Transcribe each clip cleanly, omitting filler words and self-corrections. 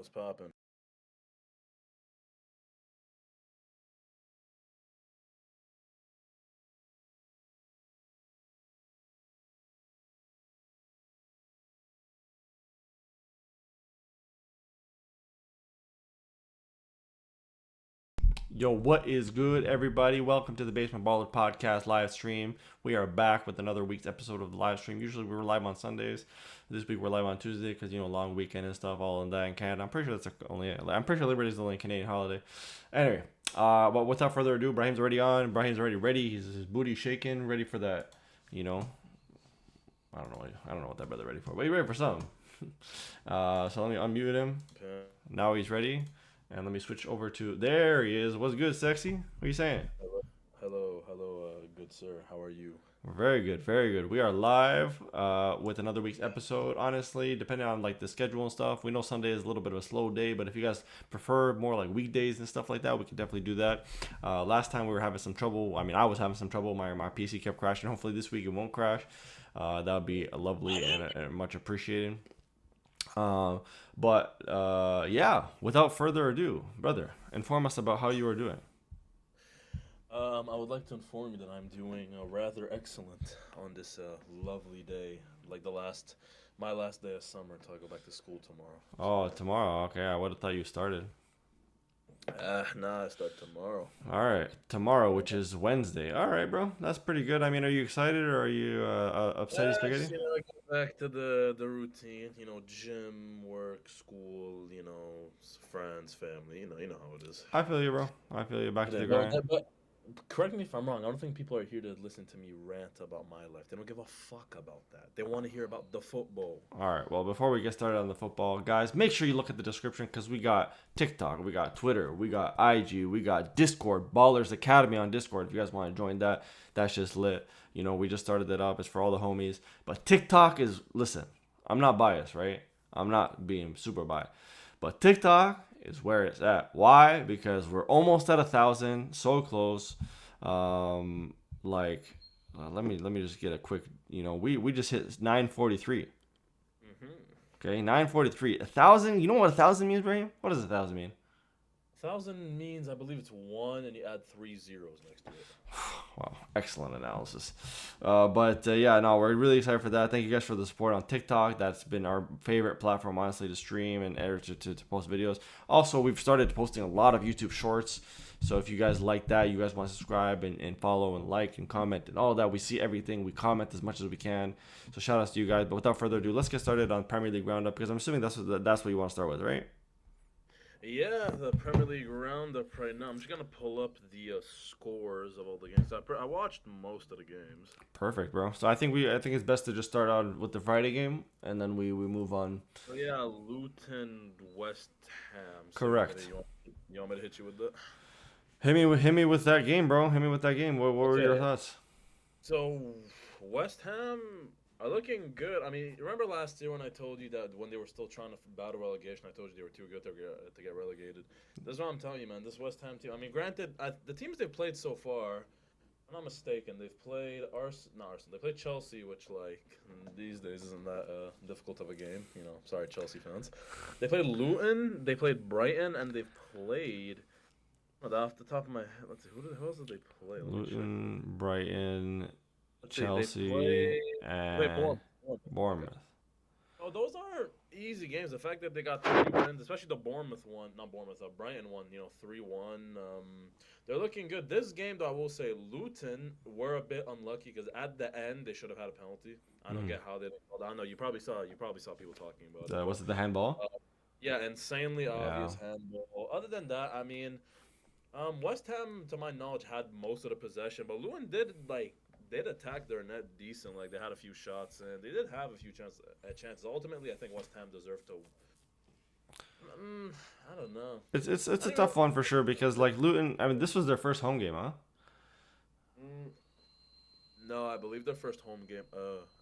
What's poppin'? Yo, what is good, everybody? Welcome to the Basement Baller Podcast live stream. We are back with another week's episode of the live stream. Usually we're live on Sundays. This week we're live on Tuesday because long weekend and stuff, all in that in Canada. I'm pretty sure that's only. I'm pretty sure Liberty is the only Canadian holiday. Anyway, but without further ado, Brahim's already on. Brahim's already ready. His booty shaking, ready for that. You know, I don't know. I don't know what that brother ready for, but he's ready for something. So let me unmute him. Okay. Now he's ready. And let me switch over to there he is. What's good, sexy? What are you saying? Hello, good sir. How are you? Very good, very good. We are live with another week's episode. Honestly, depending on like the schedule and stuff, we know Sunday is a little bit of a slow day, but if you guys prefer more like weekdays and stuff like that, we can definitely do that. Last time we were having some trouble. I mean, I was having some trouble. My PC kept crashing. Hopefully this week it won't crash. That would be lovely and much appreciated. Uh, but yeah, without further ado, brother, inform us about how you are doing. I would like to inform you that I'm doing rather excellent on this lovely day, like my last day of summer until I go back to school tomorrow. Oh, tomorrow. Okay, I would have thought you started. Nah, I start tomorrow. All right, tomorrow, which is Wednesday. All right, bro, that's pretty good. I mean, are you excited or are you upsetty spaghetti? Just, I go back to the routine. Gym, work, school. Friends, family. You know how it is. I feel you, bro. I feel you. Back to Yeah, the but, grind. but correct me if I'm wrong. I don't think people are here to listen to me rant about my life. They don't give a fuck about that. They want to hear about the football. All right. Well, before we get started on the football, guys, make sure you look at the description because we got TikTok, we got Twitter, we got IG, we got Discord, Ballers Academy on Discord. If you guys want to join that, that's just lit. We just started that up. It's for all the homies. But TikTok is, listen, I'm not biased, right? I'm not being super biased. But TikTok is where it's at. Why? Because we're almost at 1,000, so close. Like, let me just get a quick. We just hit 943. Hmm Okay, 943. 1,000. You know what 1,000 means, Brahim? What does 1,000 mean? Thousand means I believe it's one, and you add three zeros next to it. Wow, excellent analysis. But yeah, no, we're really excited for that. Thank you guys for the support on TikTok. That's been our favorite platform, honestly, to stream and edit to post videos. Also, we've started posting a lot of YouTube shorts. So if you guys like that, you guys want to subscribe and follow and like and comment and all of that, we see everything. We comment as much as we can. So shout outs to you guys. But without further ado, let's get started on Premier League Roundup because I'm assuming that's what you want to start with, right? Yeah, the Premier League roundup right now. I'm just gonna pull up the scores of all the games. I watched most of the games. Perfect, bro. So I think it's best to just start out with the Friday game and then we move on. So yeah, Luton, West Ham. So Correct. you want me to hit you with that? Hit me with that game, bro. Hit me with that game. What were your Okay. thoughts? So West Ham are looking good. I mean, remember last year when I told you that when they were still trying to battle relegation, I told you they were too good to get relegated. This is what I'm telling you, man. This West Ham team. I mean, granted, the teams they've played so far, if I'm not mistaken, they've played not Arsenal. They played Chelsea, which these days isn't that difficult of a game. Sorry, Chelsea fans. They played Luton, they played Brighton, and they've played. Off the top of my head, let's see, who else did they play? Let me check. Luton, Brighton, Let's see, they Chelsea, played and Bournemouth. Oh, those are easy games. The fact that they got three wins, especially the Bournemouth one, not Bournemouth, Brighton one, 3-1. They're looking good. This game, though, I will say, Luton were a bit unlucky because at the end they should have had a penalty. I don't Mm. get how they. Well, I know you probably saw people talking about it, but Was it the handball? yeah, insanely Yeah. obvious handball. Other than that, I mean, West Ham, to my knowledge, had most of the possession, but Luton did attack their net decent. Like they had a few shots and they did have a few chances. Ultimately, I think West Ham deserved to. I don't know. It's I a think. tough one for sure because like Luton. I mean, this was their first home game, huh? Mm, no, I believe their first home game.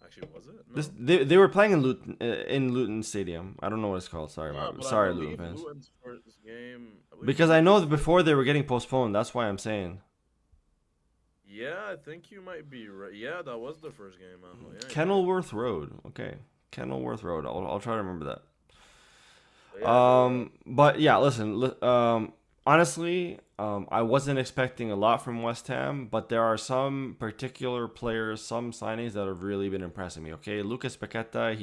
Actually, was it? This No. they were playing in Luton Stadium. I don't know what it's called. Sorry, No, but I sorry, Luton believe fans. Luton's first game. I believe Because I Luton's know first that game. before they were getting postponed. That's why I'm saying. Yeah, I think you might be right. Yeah, that was the first game, man. Yeah, you're right. Kenilworth Road. Okay. Kenilworth Road. I'll try to remember that. But yeah, go. But yeah, listen. Honestly, I wasn't expecting a lot from West Ham, but there are some particular players, some signings that have really been impressing me. Okay, Lucas Paqueta,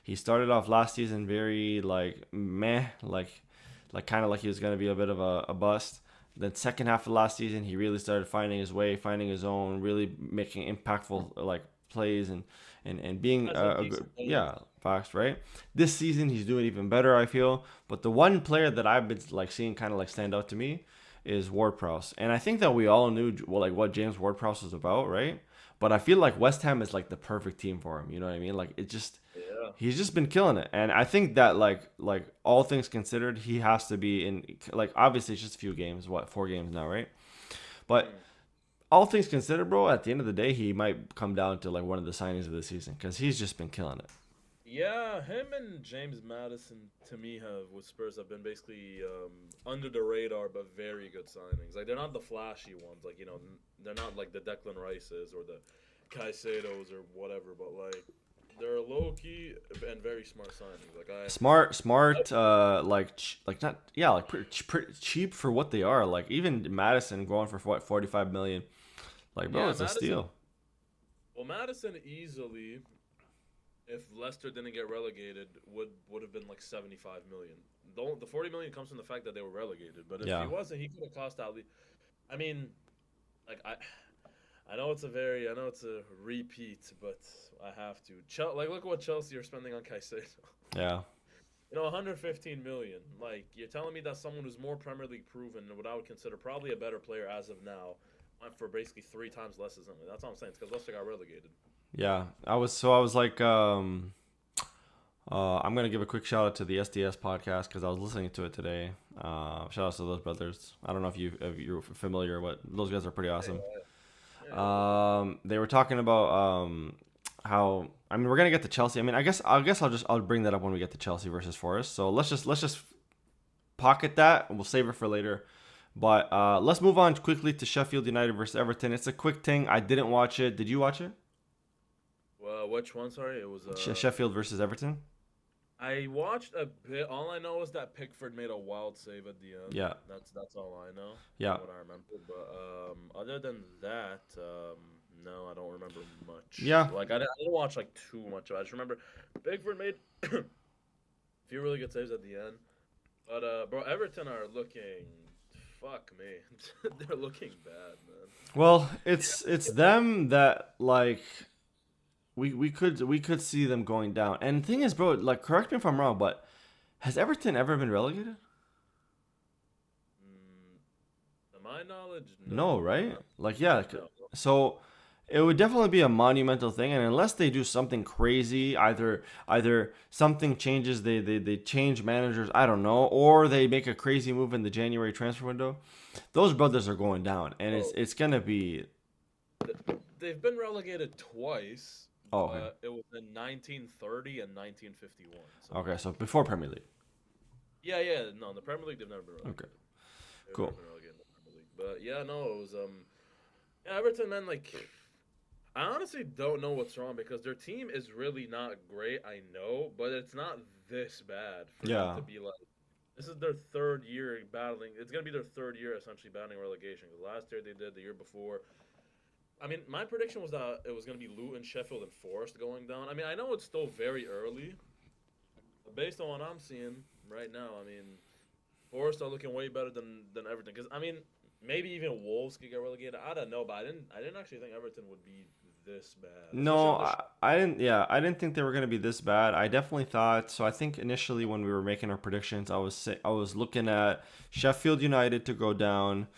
he started off last season very like meh, like kind of like he was gonna be a bit of a bust. Then second half of last season, he really started finding his way, finding his own, really making impactful like plays and being Has some a good decent games. yeah facts right. This season he's doing even better, I feel. But the one player that I've been like seeing kind of like stand out to me is Ward-Prowse, and I think that we all knew well, like what James Ward-Prowse was about, right? But I feel like West Ham is like the perfect team for him. You know what I mean? Like it just Yeah. he's just been killing it, and I think that like all things considered, he has to be in like obviously it's just a few games, what 4 games now, right? But Mm. all things considered, bro, at the end of the day, he might come down to like one of the signings of the season because he's just been killing it. Yeah, him and James Madison to me have with Spurs have been basically under the radar but very good signings. Like they're not the flashy ones, like they're not like the Declan Rices or the Caicedos or whatever, but like they're low key and very smart signings. Like Smart, like not yeah, like pretty cheap for what they are. Like even Madison going for what 45 million. Like bro, yeah, it's a Madison. steal. Well, Madison easily, if Leicester didn't get relegated, would have been like 75 million. The 40 million comes from the fact that they were relegated, but if he Yeah, wasn't, he could have cost at least. I mean, like I know it's a repeat, but I have to. Like, look at what Chelsea are spending on Caicedo. yeah, 115 million. Like, you're telling me that someone who's more Premier League proven, what I would consider probably a better player as of now, went for basically 3 times less as him. That's what I'm saying. It's because Leicester got relegated. yeah. I was like I'm gonna give a quick shout out to the SDS podcast because I was listening to it today. Shout out to those brothers. I don't know if you're familiar, but those guys are pretty Yeah, awesome. yeah, yeah, those guys. They were talking about how I mean we're gonna get to Chelsea. I mean I guess I'll bring that up when we get to Chelsea versus Forest. So let's just pocket that and we'll save it for later. But let's move on quickly to Sheffield United versus Everton. It's a quick thing. I didn't watch it. Did you watch it? Well, which one? Sorry, it was. Sheffield versus Everton. I watched a bit. All I know is that Pickford made a wild save at the end. Yeah, That's all I know yeah, from what I remember. But other than that, no, I don't remember much. yeah. Like I didn't watch like too much. I just remember Pickford made a few really good saves at the end. But bro, Everton are looking. Fuck me, they're looking bad, man. Well, it's them that like we could see them going down. And the thing is, bro, like correct me if I'm wrong, but has Everton ever been relegated? Mm, to my knowledge, No, no, right? Like yeah, no. so it would definitely be a monumental thing, and unless they do something crazy, either something changes, they change managers, I don't know, or they make a crazy move in the January transfer window, those brothers are going down, and Oh, it's gonna be they've been relegated twice, oh okay but it was in 1930 and 1951. So okay so before Premier League. yeah, yeah, no, in the Premier League they've never been Okay, relegated. They've never cool. been relegated in the Premier League. But yeah, no, it was yeah, Everton, man, like I honestly don't know what's wrong because their team is really not great. I know, but it's not this bad for them Yeah. to be like. This is their third year battling. It's gonna be their third year essentially battling relegation. Because last year they did, the year before. I mean, my prediction was that it was gonna be Luton, Sheffield, and Forest going down. I mean, I know it's still very early, but based on what I'm seeing right now, I mean, Forest are looking way better than Everton. Because I mean, maybe even Wolves could get relegated. I don't know, but I didn't actually think Everton would be this bad, especially No, on the. I didn't. Yeah, I didn't think they were gonna be this bad. I definitely thought so. I think initially when we were making our predictions, I was looking at Sheffield United to go down,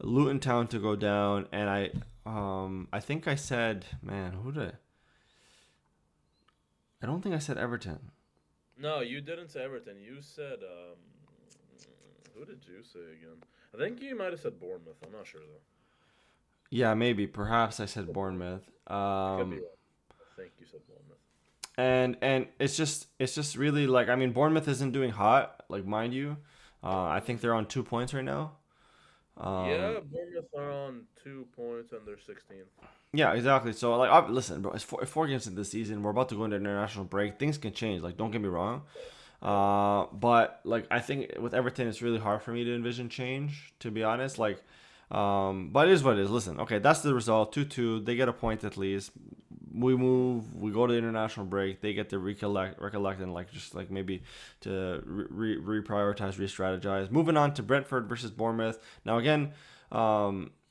Luton Town to go down, and I think I said, man, who did I don't think I said Everton. No, you didn't say Everton. You said who did you say again? I think you might have said Bournemouth. I'm not sure though. Yeah, maybe perhaps I said Bournemouth. I could be wrong. I think you said Bournemouth. And it's just really like I mean Bournemouth isn't doing hot, like mind you. I think they're on 2 points right now. Um, Yeah, Bournemouth are on 2 points and they're 16th. Yeah, exactly. So like, listen, bro, it's 4 games in the season. We're about to go into international break. Things can change. Like, don't get me wrong. Yeah. But like I think with Everton, it's really hard for me to envision change. To be honest, like, but it is what it is. Listen, okay, that's the result. 2-2. They get a point at least. We move. We go to the international break. They get to recollect, and like just like maybe to reprioritize, re-strategize. Moving on to Brentford versus Bournemouth. Now again,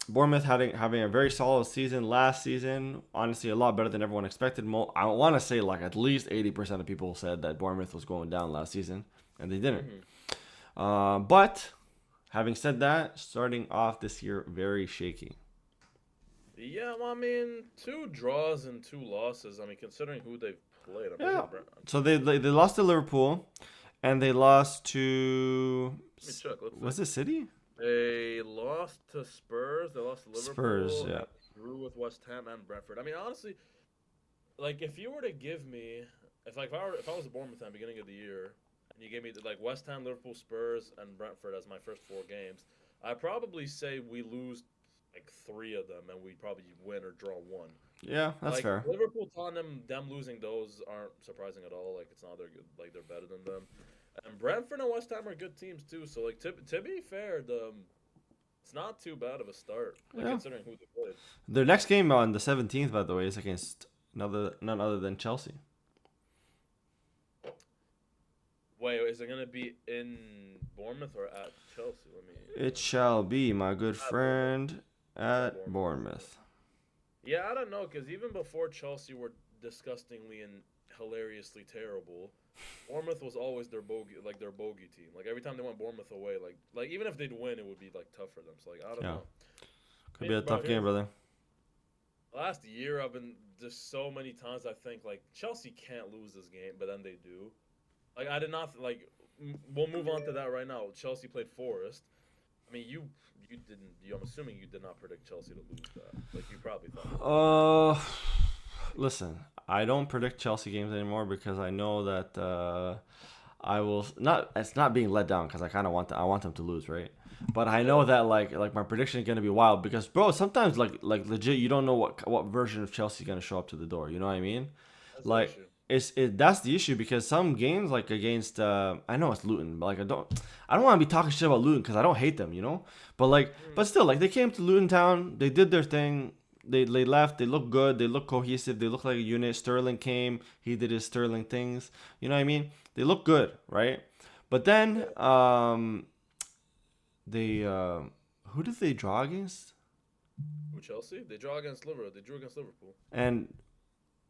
Bournemouth having a very solid season last season. Honestly, a lot better than everyone expected. I want to say like at least 80% of people said that Bournemouth was going down last season, and they didn't. Hmm. But having said that, starting off this year very shaky. Yeah, well, I mean, two draws and two losses. I mean, considering who they've played, I'm pretty Yeah. sure. So they lost to Liverpool, and they lost to Let me check. Let's see. was it City? They lost to Spurs. They lost to Spurs. Liverpool, Yeah. and drew with West Ham and Brentford. I mean, honestly, like if you were to give me, if I was a Bournemouth fan beginning of the year, and you gave me like West Ham, Liverpool, Spurs, and Brentford as my first four games, I'd probably say we lose like three of them, and we probably win or draw one. Yeah, that's Like fair. Liverpool, Tottenham, them losing those aren't surprising at all. Like it's not they're good. Like they're better than them. And Brentford and West Ham are good teams too. So like to be fair, it's not too bad of a start. Like Yeah. considering who they played. Their next game on the 17th, by the way, is against none other than Chelsea. Wait, is it gonna be in Bournemouth or at Chelsea? Let me. It shall be, my good At Bournemouth. friend, At at Bournemouth. Bournemouth. Yeah, I don't know, because even before Chelsea were disgustingly and hilariously terrible, Bournemouth was always their bogey team. Like every time they went Bournemouth away, like even if they'd win, it would be like tough for them. So like I don't Yeah. know. Could be a Bro, tough game, brother. last year I've been just so many times I think like Chelsea can't lose this game, but then they do. Like I did not like. We'll move on to that right now. Chelsea played Forest. I mean, you didn't. I'm assuming you did not predict Chelsea to lose that. Like you probably thought. Uh, Listen, I don't predict Chelsea games anymore because I know that I will not. It's not being let down because I kind of I want them to lose, right? But I know Yeah, that like my prediction is gonna be wild because bro, sometimes like legit you don't know what version of Chelsea is gonna show up to the door. You know what I mean? that's the Like issue. that's the issue because some games like against I know it's Luton, but like I don't want to be talking shit about Luton because I don't hate them, you know. But still like they came to Luton Town, they did their thing. They left. They look good. They look cohesive. They look like a unit. Sterling came. He did his Sterling things. You know what I mean? They look good, right? But then Yeah. they who did they draw against? With Chelsea, they draw against Liverpool. They drew against Liverpool. And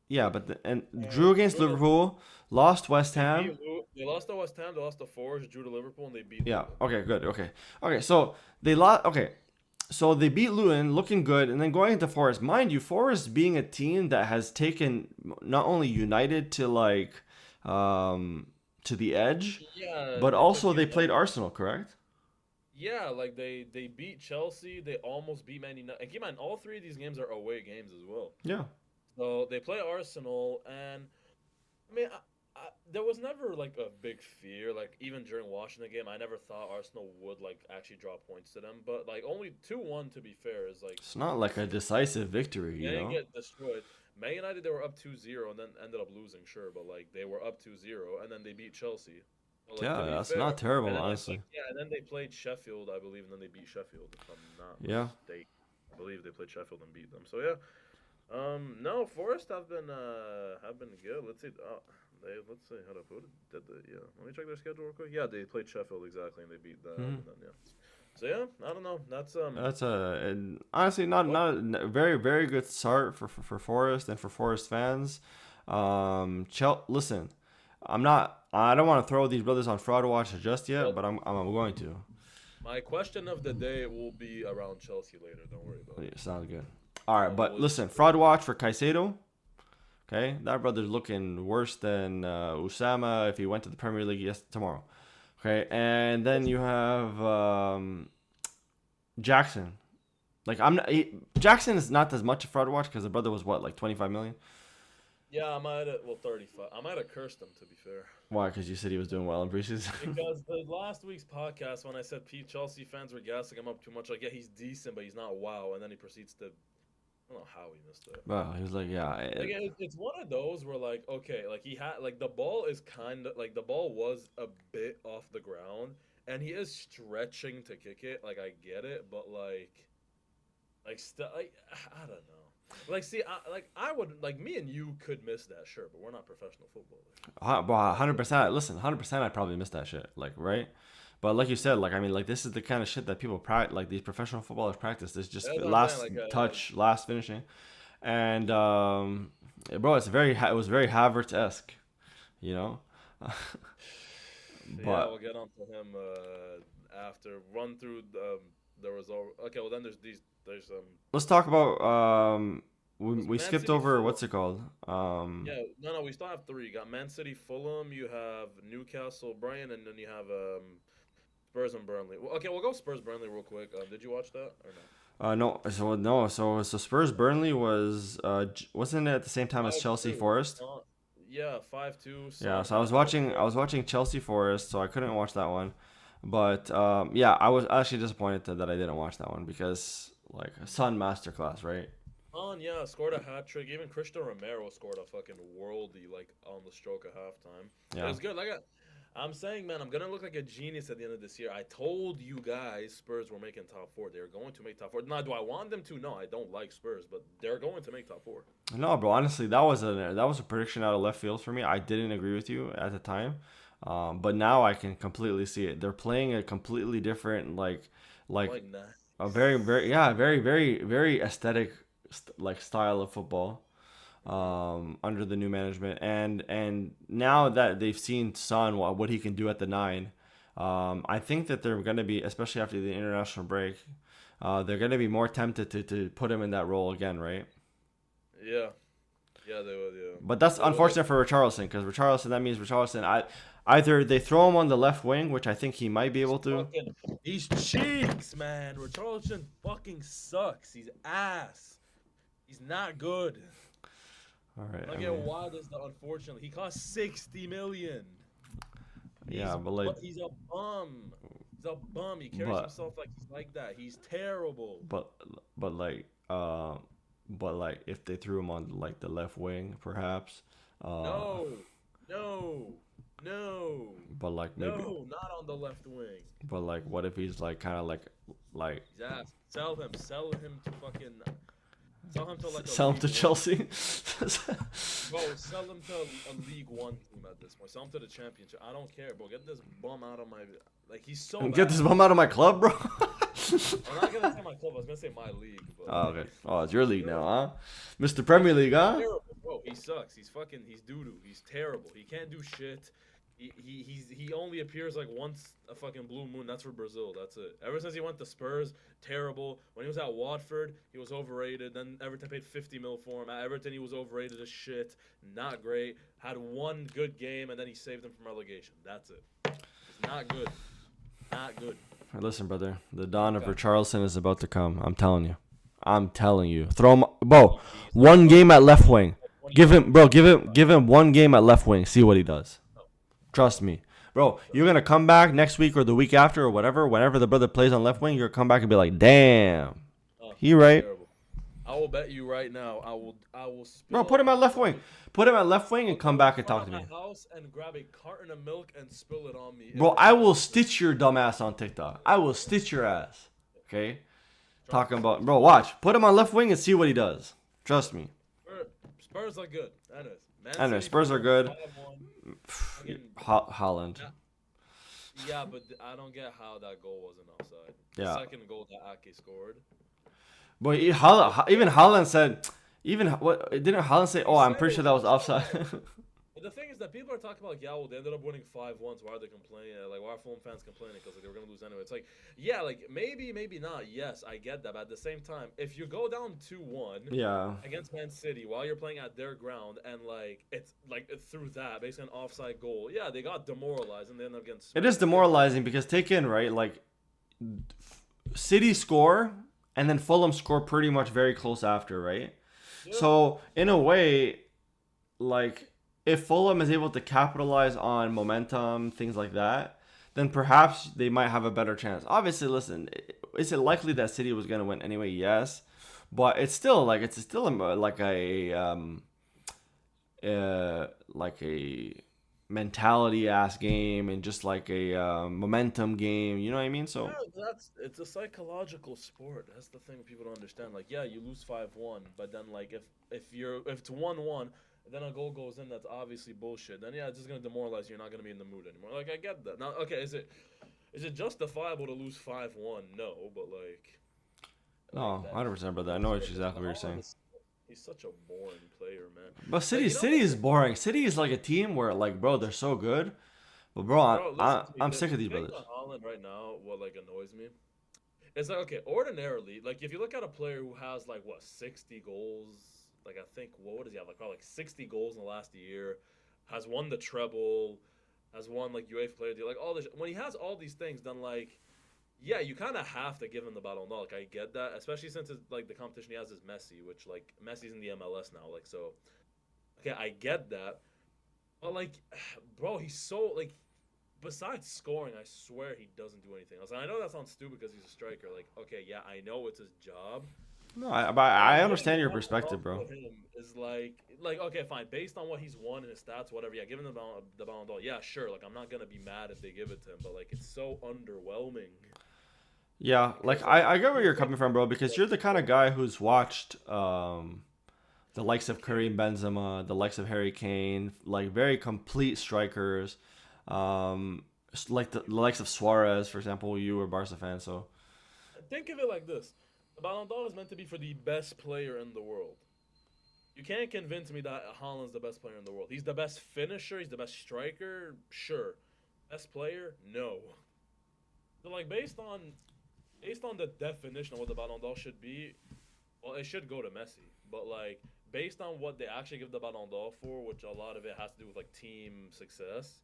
yeah, and drew And against Liverpool, lost West Ham. They lost to West Ham. They lost to Forest. Drew to Liverpool, and they beat Yeah. Luton. Okay. Good. Okay. Okay. So they lost. Okay. So they beat Luton, looking good, and then going into Forest. Mind you, Forest being a team that has taken not only United to like to the edge, Yeah, but they took also they United. played Arsenal, correct? Yeah, like they beat Chelsea. They almost beat Man United. And keep in mind, all three of these games are away games as well. Yeah. So they play Arsenal, and I mean, there was never like a big fear. Like even during watching the game, I never thought Arsenal would like actually draw points to them. But like only 2-1 to be fair is like It's not like a decisive victory, they you didn't know. get destroyed. Man United they were up 2-0 and then ended up losing, sure, but like they were up 2-0 and then they beat Chelsea. So, like to Yeah, be that's fair, not terrible, and then honestly. and then they played Sheffield, I believe, and then they beat Sheffield. If I'm not Yeah. mistaken, I believe they played Sheffield and beat them. So yeah, no, Forest have been good. Let's see. Let's see how to put it. Yeah? Let me check their schedule real quick. Yeah, they played Sheffield exactly, and they beat them. Mhm. And then yeah. So yeah, I don't know. That's honestly What? not a very good start for Forest and for Forest fans. Listen, I don't want to throw these brothers on fraud watch just yet, Well, but I'm going to. my question of the day will be around Chelsea later. Don't worry about Yeah, it. sounds good. All right, but We'll listen, fraud watch for Caicedo. Okay, that brother's looking worse than Usama if he went to the Premier League tomorrow. Okay, and then you have Jackson. Like Jackson is not as much a fraud watch because the brother was what like 25 million. Yeah, I might have, well, 35. I might have cursed him, to be fair. Why? Because you said he was doing well in preseason. Because the last week's podcast, when I said Chelsea fans were gassing him up too much, like, yeah, he's decent, but he's not wow. And then he proceeds to I don't know how he missed that. Well, he was like, yeah. Like it's one of those where like okay, like he had like the ball is kind of like the ball was a bit off the ground, and he is stretching to kick it. Like I get it, but like I don't know. Like see, I would like me and you could miss that, sure, but we're not professional footballers. Well, That's it. 100%. Listen, 100%. I'd probably miss that shit. Like, right? But like you said, like I mean, like this is the kind of shit that people practice. Like these professional footballers practice. This just That's what I'm saying. last touch, last finishing, and bro, it was very Havertz esque, you know. Yeah, But we'll get on to him after run through the result. Okay, well then there's let's talk about there's we Man skipped City over Fulham. what's it called Yeah, no, we still have three. You got Man City, Fulham. You have Newcastle, Brian, and then you have Spurs and Burnley. Well, okay, we'll go Spurs Burnley real quick. Did you watch that or no, so Spurs Burnley was wasn't it at the same time no? as Chelsea 5-2. Forest? Yeah, 5-2. Yeah, Son so I was hat trick. watching I was watching Chelsea Forest, so I couldn't watch that one. But yeah, I was actually disappointed that I didn't watch that one because like Sun masterclass, right? Yeah, scored a hat trick. Even Cristiano Romero scored a fucking worldie like on the stroke of halftime. It Yeah. was good. I'm saying, man, I'm gonna look like a genius at the end of this year. I told you guys Spurs were making top four. They're going to make top four. Now, do I want them to? No, I don't like Spurs, but they're going to make top four. No, bro. Honestly, that was a prediction out of left field for me. I didn't agree with you at the time, but now I can completely see it. They're playing a completely different I'm like like, nah. a very yeah very aesthetic like style of football under the new management and now that they've seen Son what he can do at the nine, I think that they're going to be, especially after the international break, they're going to be more tempted to put him in that role again, right? Yeah, yeah, they would. Yeah, But that's they would. unfortunate for Richarlison because Richarlison, that means Richarlison, either they throw him on the left wing, which I think he might be He's able to. fucking. He's cheeks, man. Richarlison fucking sucks. He's ass. He's not good. All right, I I don't get mean, why this. Unfortunately, he cost 60 million. yeah, but like, He's a bum. He's a bum. He carries but himself like he's like that. He's terrible. but but like but like if they threw him on like the left wing, perhaps. Uh, No, no, no, but like maybe, no, not on the left wing. but like what if he's like kind of like He's ass. Sell him to fucking. Sell him to like a sell him League to One. Chelsea? Bro, sell him to a League One team at this point. Sell him to the Championship. I don't care, bro. Get this bum out of my. Like he's so And bad. get this bum out of my club, bro. I'm not gonna say my club. I was gonna say my league. But Oh, like, okay. Oh, it's your league now, huh? Mr. yeah, Premier League, he's huh? terrible, bro. He sucks. He's fucking. He's doo doo. He's terrible. He can't do shit. He only appears like once a fucking blue moon. That's for Brazil. That's it. Ever since he went to Spurs, terrible. When he was at Watford, he was overrated. Then Everton paid 50 mil for him. At Everton, he was overrated as shit. Not great. Had one good game, and then he saved them from relegation. That's it. It's not good. Not good. Hey, listen, brother. The dawn of Okay. Richarlison is about to come. I'm telling you. I'm telling you. Throw him, bro. One game at left wing. Give him, bro. Give him one game at left wing. See what he does. Trust me, bro. You're gonna come back next week or the week after or whatever. Whenever the brother plays on left wing, you're gonna come back and be like, damn, he He's right, terrible. I will bet you right now. I will bro. spill Put him out at left wing. Put him at left wing I'll and come go in back and talk front to of me, my house and grab a carton of milk and spill it on me. bro. I will stitch your dumb ass on TikTok. I will stitch your ass. Okay. Talking about, bro. Watch. Put him on left wing and see what he does. Trust me. Spurs are good. That is. Man Anyway, City, Spurs are good. 5-1. Fucking- Holland. Yeah, but I don't get how that goal wasn't offside. The Yeah. second goal that Ake scored. But even Holland said, even what didn't Holland say? Oh, I'm pretty sure that was offside. But the thing is that people are talking about, yeah, well, they ended up winning 5-1, so why are they complaining? Like, why are Fulham fans complaining? Because like, they were going to lose anyway. It's like, yeah, like, maybe not. Yes, I get that. But at the same time, if you go down 2-1 Yeah. against Man City while you're playing at their ground and, like, it's like through that, basically an offside goal, yeah, they got demoralized and they ended up getting It is demoralizing because take in, right? Like, City score and then Fulham score pretty much very close after, right? Yeah. So, in a way, like, if Fulham is able to capitalize on momentum, things like that, then perhaps they might have a better chance. Obviously, listen, is it likely that City was going to win anyway? Yes. but it's still like a mentality ass game and just like a momentum game. You know what I mean? So Yeah, it's a psychological sport. That's the thing people don't understand. Like, yeah, you lose 5-1, but then like if it's 1-1, then a goal goes in, that's obviously bullshit. Then yeah, it's just gonna demoralize you. You're not gonna be in the mood anymore. Like I get that. Now, okay, is it justifiable to lose 5-1? No, but like no, that. 100%, brother. I That's know what exactly what you're Holland saying. is. He's such a boring player, man. But Like City is boring. City is like a team where like bro, they're so good. But bro, bro, listen to me. I'm sick The of these thing brothers. with Holland right now, what like annoys me, it's like okay, ordinarily, like if you look at a player who has like what 60 goals, like I think what does he have like probably like 60 goals in the last year, has won the treble, has won like UEFA Player of the Year, like all this. When he has all these things, then like yeah, you kind of have to give him the Ballon d'Or. Like I get that, especially since it's, like the competition he has is Messi, which like Messi's in the MLS now, like so. Okay, I get that, but like, bro, he's so like besides scoring, I swear he doesn't do anything else. And I know that sounds stupid because he's a striker. Like, okay, yeah, I know it's his job, No, but I like giving understand the your Ballon perspective, d'Or bro. to him is like okay, fine, based on what he's won and his stats, whatever. Yeah, giving the Ballon d'Or, yeah, sure. Like, I'm not gonna be mad if they give it to him, but like, it's so underwhelming Yeah, like because like I get where he's you're like coming from, bro, because you're the kind of guy who's watched the likes of okay. Kareem Benzema, the likes of Harry Kane, like very complete strikers, like the likes of Suarez, for example. You were a Barca fan, so Think of it like this: the Ballon d'Or is meant to be for the best player in the world. You can't convince me that Haaland's the best player in the world. He's the best finisher. He's the best striker. Sure. Best player? No. So like based on the definition of what the Ballon d'Or should be, well, it should go to Messi. But like based on what they actually give the Ballon d'Or for, which a lot of it has to do with like team success,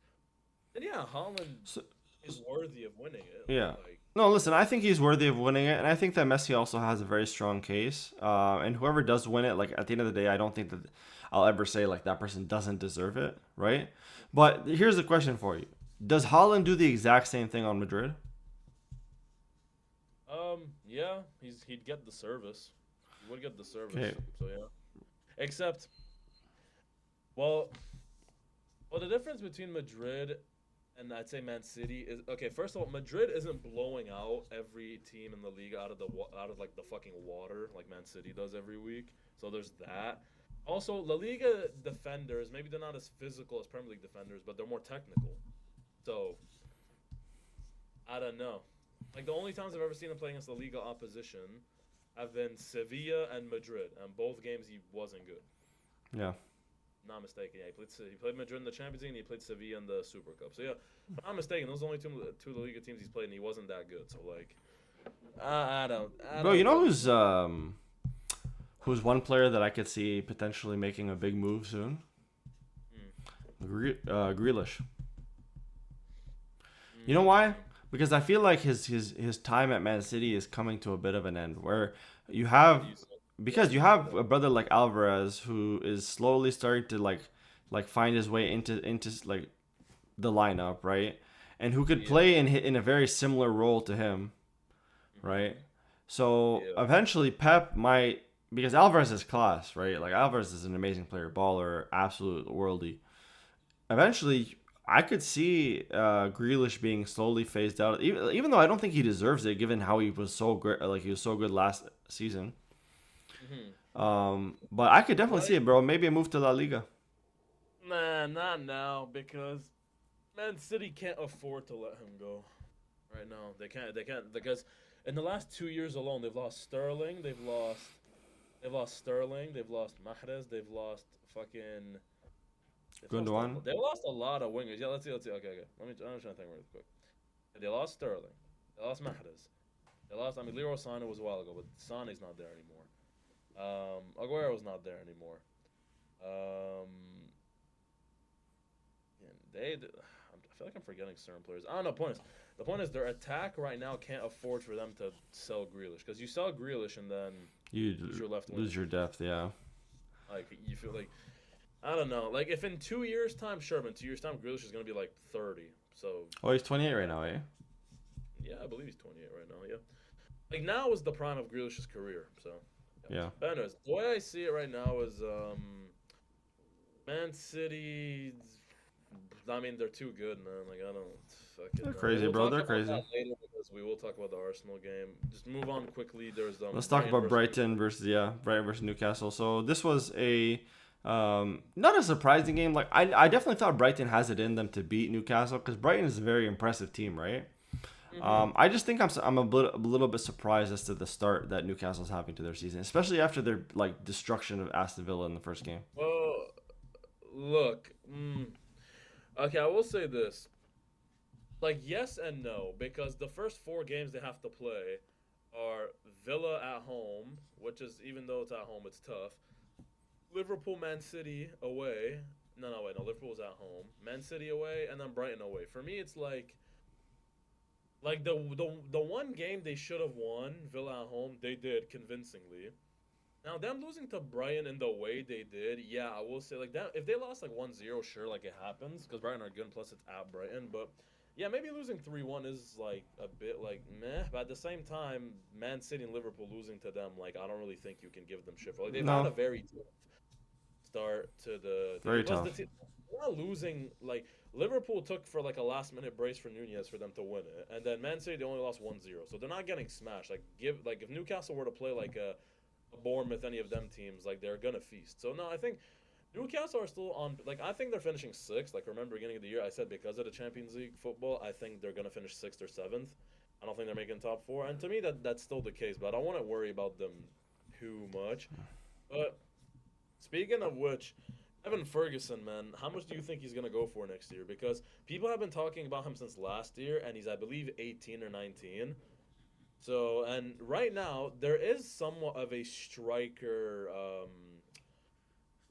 then yeah, Haaland so is worthy of winning it. yeah. Like No, listen, I think he's worthy of winning it, and I think that Messi also has a very strong case. And whoever does win it, like at the end of the day, I don't think that I'll ever say like that person doesn't deserve it, right? But here's the question for you: does Holland do the exact same thing on Madrid? yeah, he'd get the service. He would get the service. Okay, So yeah. Except well, well, the difference between Madrid and I'd say Man City is okay. First of all, Madrid isn't blowing out every team in the league out of like the fucking water like Man City does every week. So there's that. Also, La Liga defenders maybe they're not as physical as Premier League defenders, but they're more technical. So I don't know. Like the only times I've ever seen him play against the Liga opposition have been Sevilla and Madrid, and both games he wasn't good. yeah. Not mistaken. Yeah, he played Madrid in the Champions League and he played Sevilla in the Super Cup. So yeah, if I'm not mistaken. Those are the only two of the Liga teams he's played, and he wasn't that good. So like, I Bro, you don't know really. who's one player that I could see potentially making a big move soon? Mm, Grealish. You know I why? don't know. Because I feel like his time at Man City is coming to a bit of an end. Where you Why have do you say? because you Why do you say have that? a brother like Alvarez who is slowly starting to like find his way into like the lineup, right? And who could Yeah. play in a very similar role to him, right? Hmm. So Yeah. eventually Pep might because Alvarez is class, right? Like Alvarez is an amazing player, baller, absolute worldy. Eventually, I could see Grealish being slowly phased out, even though I don't think he deserves it, given how he was so great, like he was so good last season. Hmm. But I could definitely see Like, it, bro. Maybe a move to La Liga. nah, not now because Man City can't afford to let him go right now. They can't. They can't because in the last 2 years alone, they've lost Sterling. They've lost Sterling. They've lost Mahrez. They've lost fucking. Gundogan. They lost a lot of wingers. Yeah, let's see. Let's see. Okay, okay. I'm trying to think real quick. They lost Sterling. They lost Mahrez. They lost. I mean, Leroy Sané was a while ago, but Sané's not there anymore. Aguero's not there anymore. Um, yeah, I feel like I'm forgetting certain players. I don't know. The point is their attack right now can't afford for them to sell Grealish because you sell Grealish and then You who's your left lose wing? your depth, yeah. Like you feel like I don't know. Like if in 2 years time, sure, but in 2 years time, Grealish is gonna be like 30. So Oh, he's 28 right now, eh? yeah, I believe he's 28 right now. Yeah, like now is the prime of Grealish's career. So Yeah. But anyways, the way I see it right now is Man City. I mean, they're too good, man. Like I don't fucking They're know. But crazy, we'll bro. talk They're about crazy. that later because we will talk about the Arsenal game. Just move on quickly. There's Let's talk Brighton about versus Brighton versus Brighton versus Newcastle. So this was a not a surprising game. Like I definitely thought Brighton has it in them to beat Newcastle because Brighton is a very impressive team, right? Mm-hmm. I just think I'm a little bit surprised as to the start that Newcastle's having to their season, especially after their like destruction of Aston Villa in the first game. Well, look. Okay, I will say this. Like yes and no because the first four games they have to play are Villa at home, which is even though it's at home, it's tough. Liverpool, Man City away. No, wait, no. Liverpool's at home. Man City away, and then Brighton away. For me, it's like the one game they should have won, Villa at home, they did convincingly. Now them losing to Brighton in the way they did, yeah, I will say like that. If they lost like 1-0, sure, like it happens because Brighton are good. Plus, it's at Brighton, but yeah, maybe losing 3-1 is like a bit like meh. But at the same time, Man City and Liverpool losing to them, like I don't really think you can give them shit for. Like they've had a No, very tough start to the very game. Plus, the tough. team not losing like Liverpool took for like a last minute brace for Nunez for them to win it, and then Man City they only lost 1-0, so they're not getting smashed. Like if Newcastle were to play like a Bournemouth, any of them teams, like they're gonna feast. So no, I think Newcastle are still on. Like I think they're finishing sixth. Like remember beginning of the year, I said because of the Champions League football, I think they're gonna finish sixth or seventh. I don't think they're making top four, and to me that's still the case. But I don't want to worry about them too much. But speaking of which, Evan Ferguson, man, how much do you think he's gonna go for next year? Because people have been talking about him since last year, and he's I believe 18 or 19. So, and right now there is somewhat of a striker.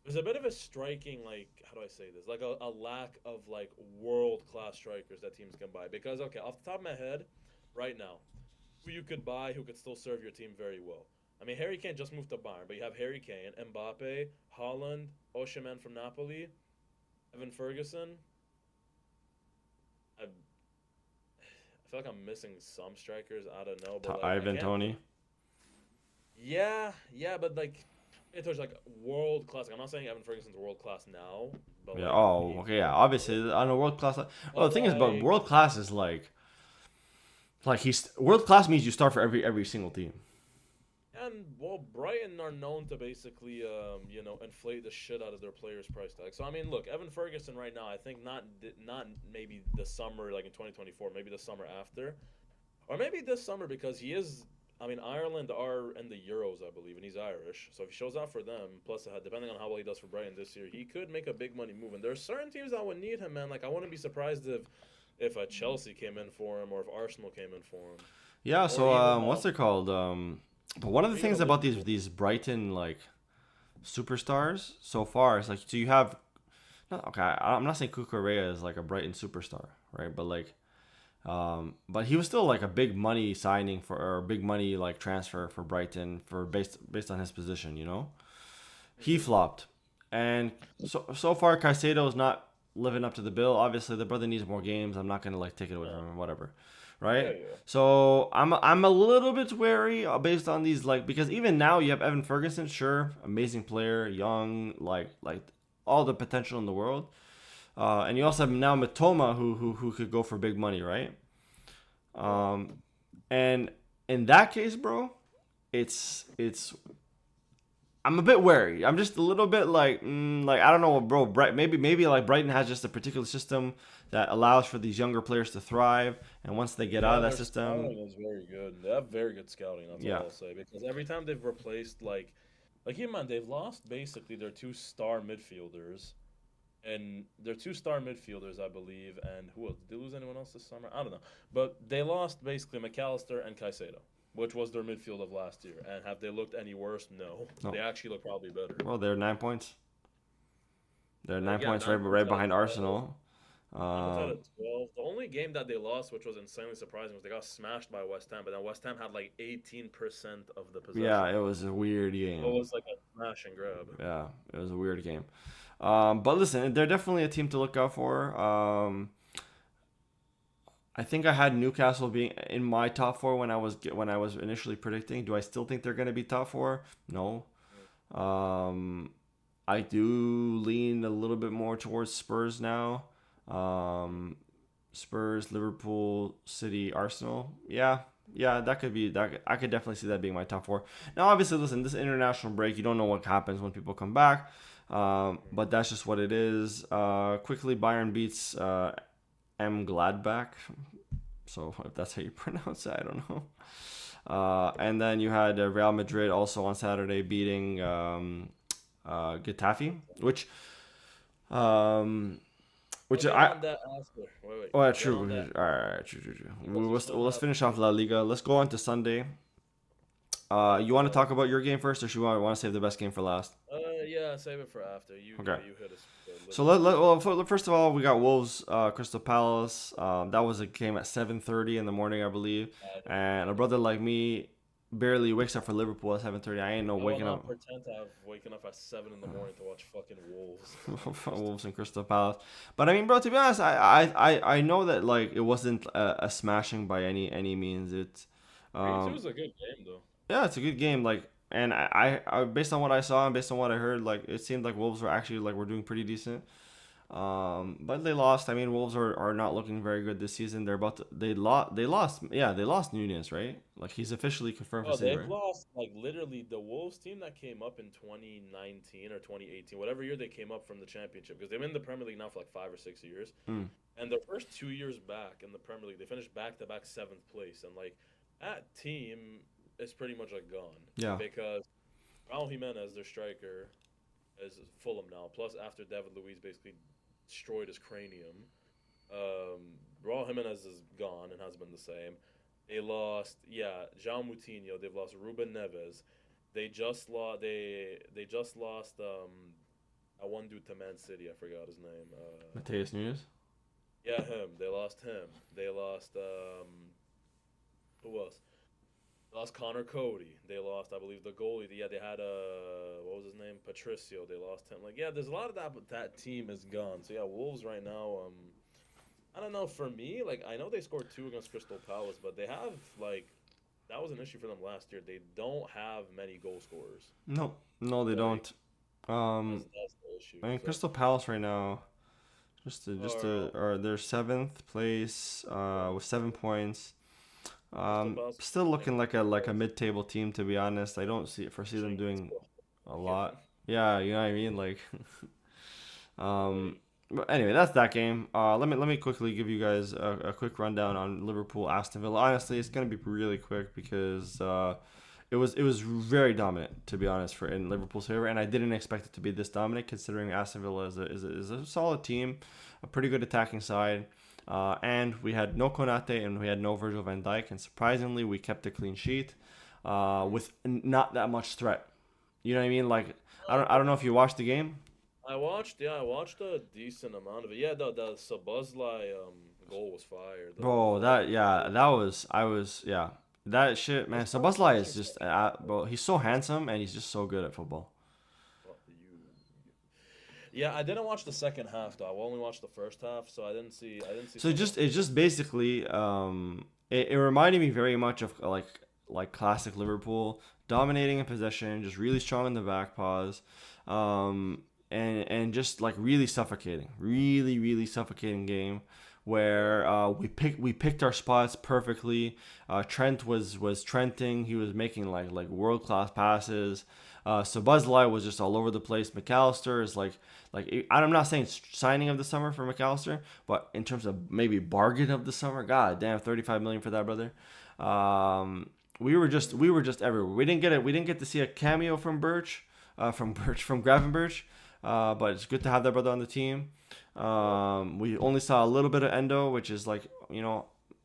There's a bit of a striking, like how do I say this? Like a lack of like world class strikers that teams can buy. Because okay, off the top of my head, right now, who you could buy who could still serve your team very well. I mean, Harry Kane just moved to Bayern, but you have Harry Kane, Mbappe, Holland, Oshiman from Napoli, Evan Ferguson. I feel like I'm missing some strikers. I don't know, but like I Ivan can't. Tony. Yeah, but like it was like world class. Like, I'm not saying Evan Ferguson's world class now, but Yeah. like Oh, he, okay. Yeah. Obviously, on a world class. Well, but the thing is, but like world class is like he's world class means you start for every single team. and well, Brighton are known to basically inflate the shit out of their players' price tag. So I mean, look, Evan Ferguson right now, I think not maybe the summer like in 2024, maybe the summer after, or maybe this summer because he is. I mean, Ireland are in the Euros, I believe, and he's Irish. So if he shows out for them, plus depending on how well he does for Brighton this year, he could make a big money move. And there are certain teams that would need him, man. Like I wouldn't be surprised if a Chelsea came in for him, or if Arsenal came in for him, Yeah. or So even what's it called? But one of or the even a things about Liverpool. these Brighton like superstars so far is like so you have. Not, okay, I'm not saying Cucurella is like a Brighton superstar, right? But like but he was still like a big money signing for or big money like transfer for Brighton for based on his position, you know. He Hmm. flopped, and so far Caicedo is not living up to the bill. Obviously, the brother needs more games. I'm not gonna like take it away Yeah, from him, whatever, yeah, right? yeah. So I'm a little bit wary based on these like because even now you have Evan Ferguson, sure, amazing player, young, like all the potential in the world. And you also have now Matoma who could go for big money, right? Yeah. Um, and in that case, bro, it's I'm a bit wary. I'm just a little bit like I don't know, bro. Maybe like Brighton has just a particular system that allows for these younger players to thrive, and once they get out Yeah, of and that their system, scouting is very good. They have very good scouting. That's all yeah, I'll say. Because every time they've replaced like keep in mind they've lost basically their two star midfielders, and their two star midfielders, I believe. And who else? Did they lose anyone else this summer? I don't know. But they lost basically McAllister and Caicedo, which was their midfield of last year. And have they looked any worse? No. no. They actually look probably better. Well, they're 9 points. They're nine Yeah, points 9 points right out of behind 12. Arsenal. 9 points out of Um, 12. The only game that they lost, which was insanely surprising, was they got smashed by West Ham. But then West Ham had like 18% of the yeah, possession. it was a weird So it game. was like a smash and grab. Yeah, it was a weird game. But listen, they're definitely a team to look out for. I think I had Newcastle being in my top four when I was initially predicting. Do I still think they're going to be top four? No. Um, I do lean a little bit more towards Spurs now. Um, Spurs, Liverpool, City, Arsenal. Yeah, yeah, that could be that. I could definitely see that being my top four. Now, obviously, listen, this international break, you don't know what happens when people come back, but that's just what it is. Quickly, Bayern beats M Gladbach. So if that's how you pronounce it, I don't know. And then you had Real Madrid also on Saturday beating Getafe, um, We'll which get I on that after. Wait. oh, yeah, We'll get on true. that All right, true. because we still Let's have finish off La Liga. Let's go on to Sunday. You want to uh talk about your game first, or should you want to save the best game for last? yeah, save it for after. Okay. You hit us with the So Liverpool. first of all, we got Wolves, Crystal Palace. That was a game at 7:30 in the morning, I believe. And a brother like me barely wakes up for Liverpool at 7:30. I ain't no I will waking not up. pretend to have waken up at 7 in the morning to watch fucking Wolves and Crystal. Wolves and Crystal Palace. But I mean, bro, to be honest, I know that like it wasn't a smashing by any means. It's 3-2 um is a good game though. yeah, it's a good game. Like, and I based on what I saw and based on what I heard, like it seemed like Wolves were actually like were doing pretty decent. But they lost. I mean, Wolves are not looking very good this season. They lost Nunez, right? Like he's officially confirmed for Oh, City, they've right? lost like literally the Wolves team that came up in 2019 or 2018, whatever year they came up from the championship, because they've been in the Premier League now for like 5 or 6 years. Mm, And their first 2 years back in the Premier League, they finished back to back seventh place, and like that team is pretty much like gone yeah, because Raul Jimenez, their striker, is Fulham now. Plus, after David Luiz basically destroyed his cranium, Raul Jimenez is gone and has been the same. They lost, yeah, João Moutinho. They've lost Ruben Neves. They just lost a one dude to Man City. I forgot his name. Mateus Nunes. Yeah, him. They lost him. They lost who else? They lost Connor Cody. They lost, I believe, the goalie. Yeah, they had what was his name? Patricio. They lost him. Like, yeah, there's a lot of that, but that team is gone. So yeah, Wolves right now. I don't know. For me, like, I know they scored two against Crystal Palace, but they have like that was an issue for them last year. They don't have many goal scorers. No, no, they Like don't. Um, that's the issue. I mean, So Crystal Palace right now, or or they're seventh place, with 7 points. Crystal Palace Still like looking like a mid-table team, to be honest. I don't foresee them Champions doing a given. lot. Yeah, you know what I mean. Like, Like, but anyway, that's that game. Let me quickly give you guys a quick rundown on Liverpool Aston Villa. Honestly, it's gonna be really quick because it was very dominant, to be honest, for in Liverpool's favor, and I didn't expect it to be this dominant considering Aston Villa is a solid team, a pretty good attacking side. And we had no Konate and we had no Virgil van Dijk, and surprisingly, we kept a clean sheet with not that much threat. You know what I mean? Like, I don't know if you watched the game. I watched a decent amount of it. Yeah, the Sabuzlai goal was fire. Bro, that yeah, that was I was yeah, that shit, man. It's So not Buzz Lightyear watching is just, second half. bro. He's so handsome and he's just so good at football. What you? Yeah, I didn't watch the second half though. I only watched the first half, so I didn't see So so much. it's just basically it reminded me very much of like classic Liverpool, dominating in possession, just really strong in the back paws, and just like really suffocating game where we picked our spots perfectly. Trent was Trenting. He was making like world class passes. So Buzz Light was just all over the place. McAllister is I'm not saying signing of the summer for McAllister, but in terms of maybe bargain of the summer, god damn, 35 million for that brother. We were just everywhere. We didn't get to see a cameo from from Gravenberch, but it's good to have that brother on the team. We only saw a little bit of Endo, which is like,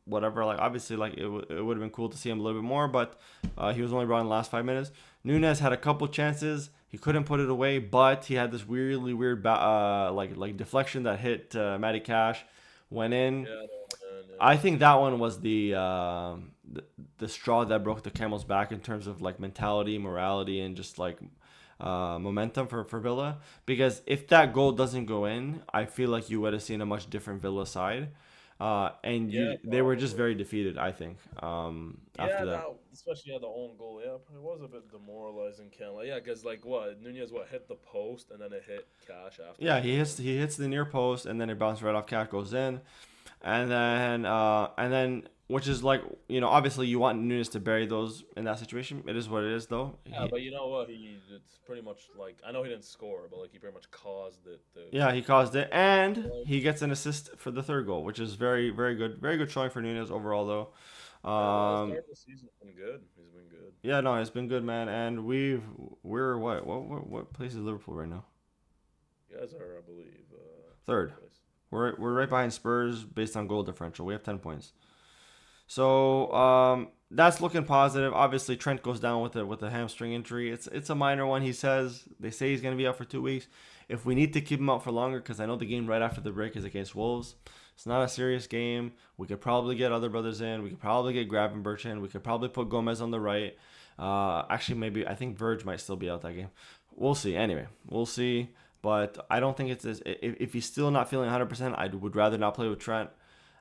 whatever. Like obviously, like it would have been cool to see him a little bit more, but he was only brought in the last 5 minutes. Nunez had a couple chances. He couldn't put it away, but he had this weirdly weird like deflection that hit Matty Cash, went in. Yeah, no, I think that one was the straw that broke the camel's back in terms of like mentality, morality, and just like momentum for Villa. Because if that goal doesn't go in, I feel like you would have seen a much different Villa side. Yeah, They were just probably. very defeated, I think. After Yeah, that. that especially the own goal. Yeah, it was a bit demoralizing. Can like yeah, because like what Nunez hit the post and then it hit Cash Yeah, afterwards and he hits the near post, and then it bounces right off cat, goes in, and then which is like, obviously you want Nunes to bury those in that situation. It is what it is though. yeah, but you know what? It's pretty much like I know he didn't score, but like he pretty much caused it Yeah, he to caused it, and like, he gets an assist for the third goal, which is very good showing for Nunes overall though. yeah, no, his start of the season's been good. He's been good. Yeah, no, it's been good, man, and we're what place is Liverpool right now? You guys are, I believe, Third. third place. We're right behind Spurs based on goal differential. We have 10 points. So Oh, that's looking positive. Obviously, Trent goes down with a hamstring injury. It's a minor one. They say he's gonna be out for 2 weeks. If we need to keep him out for longer, because I know the game right after the break is against Wolves. It's not a serious game. We could probably get other brothers in. We could probably get Gravenberch in. We could probably put Gomez on the right. Actually, maybe I think Verge might still be out that game. We'll see. Anyway, we'll see. But I don't think it's as if he's still not feeling 100%. I would rather not play with Trent.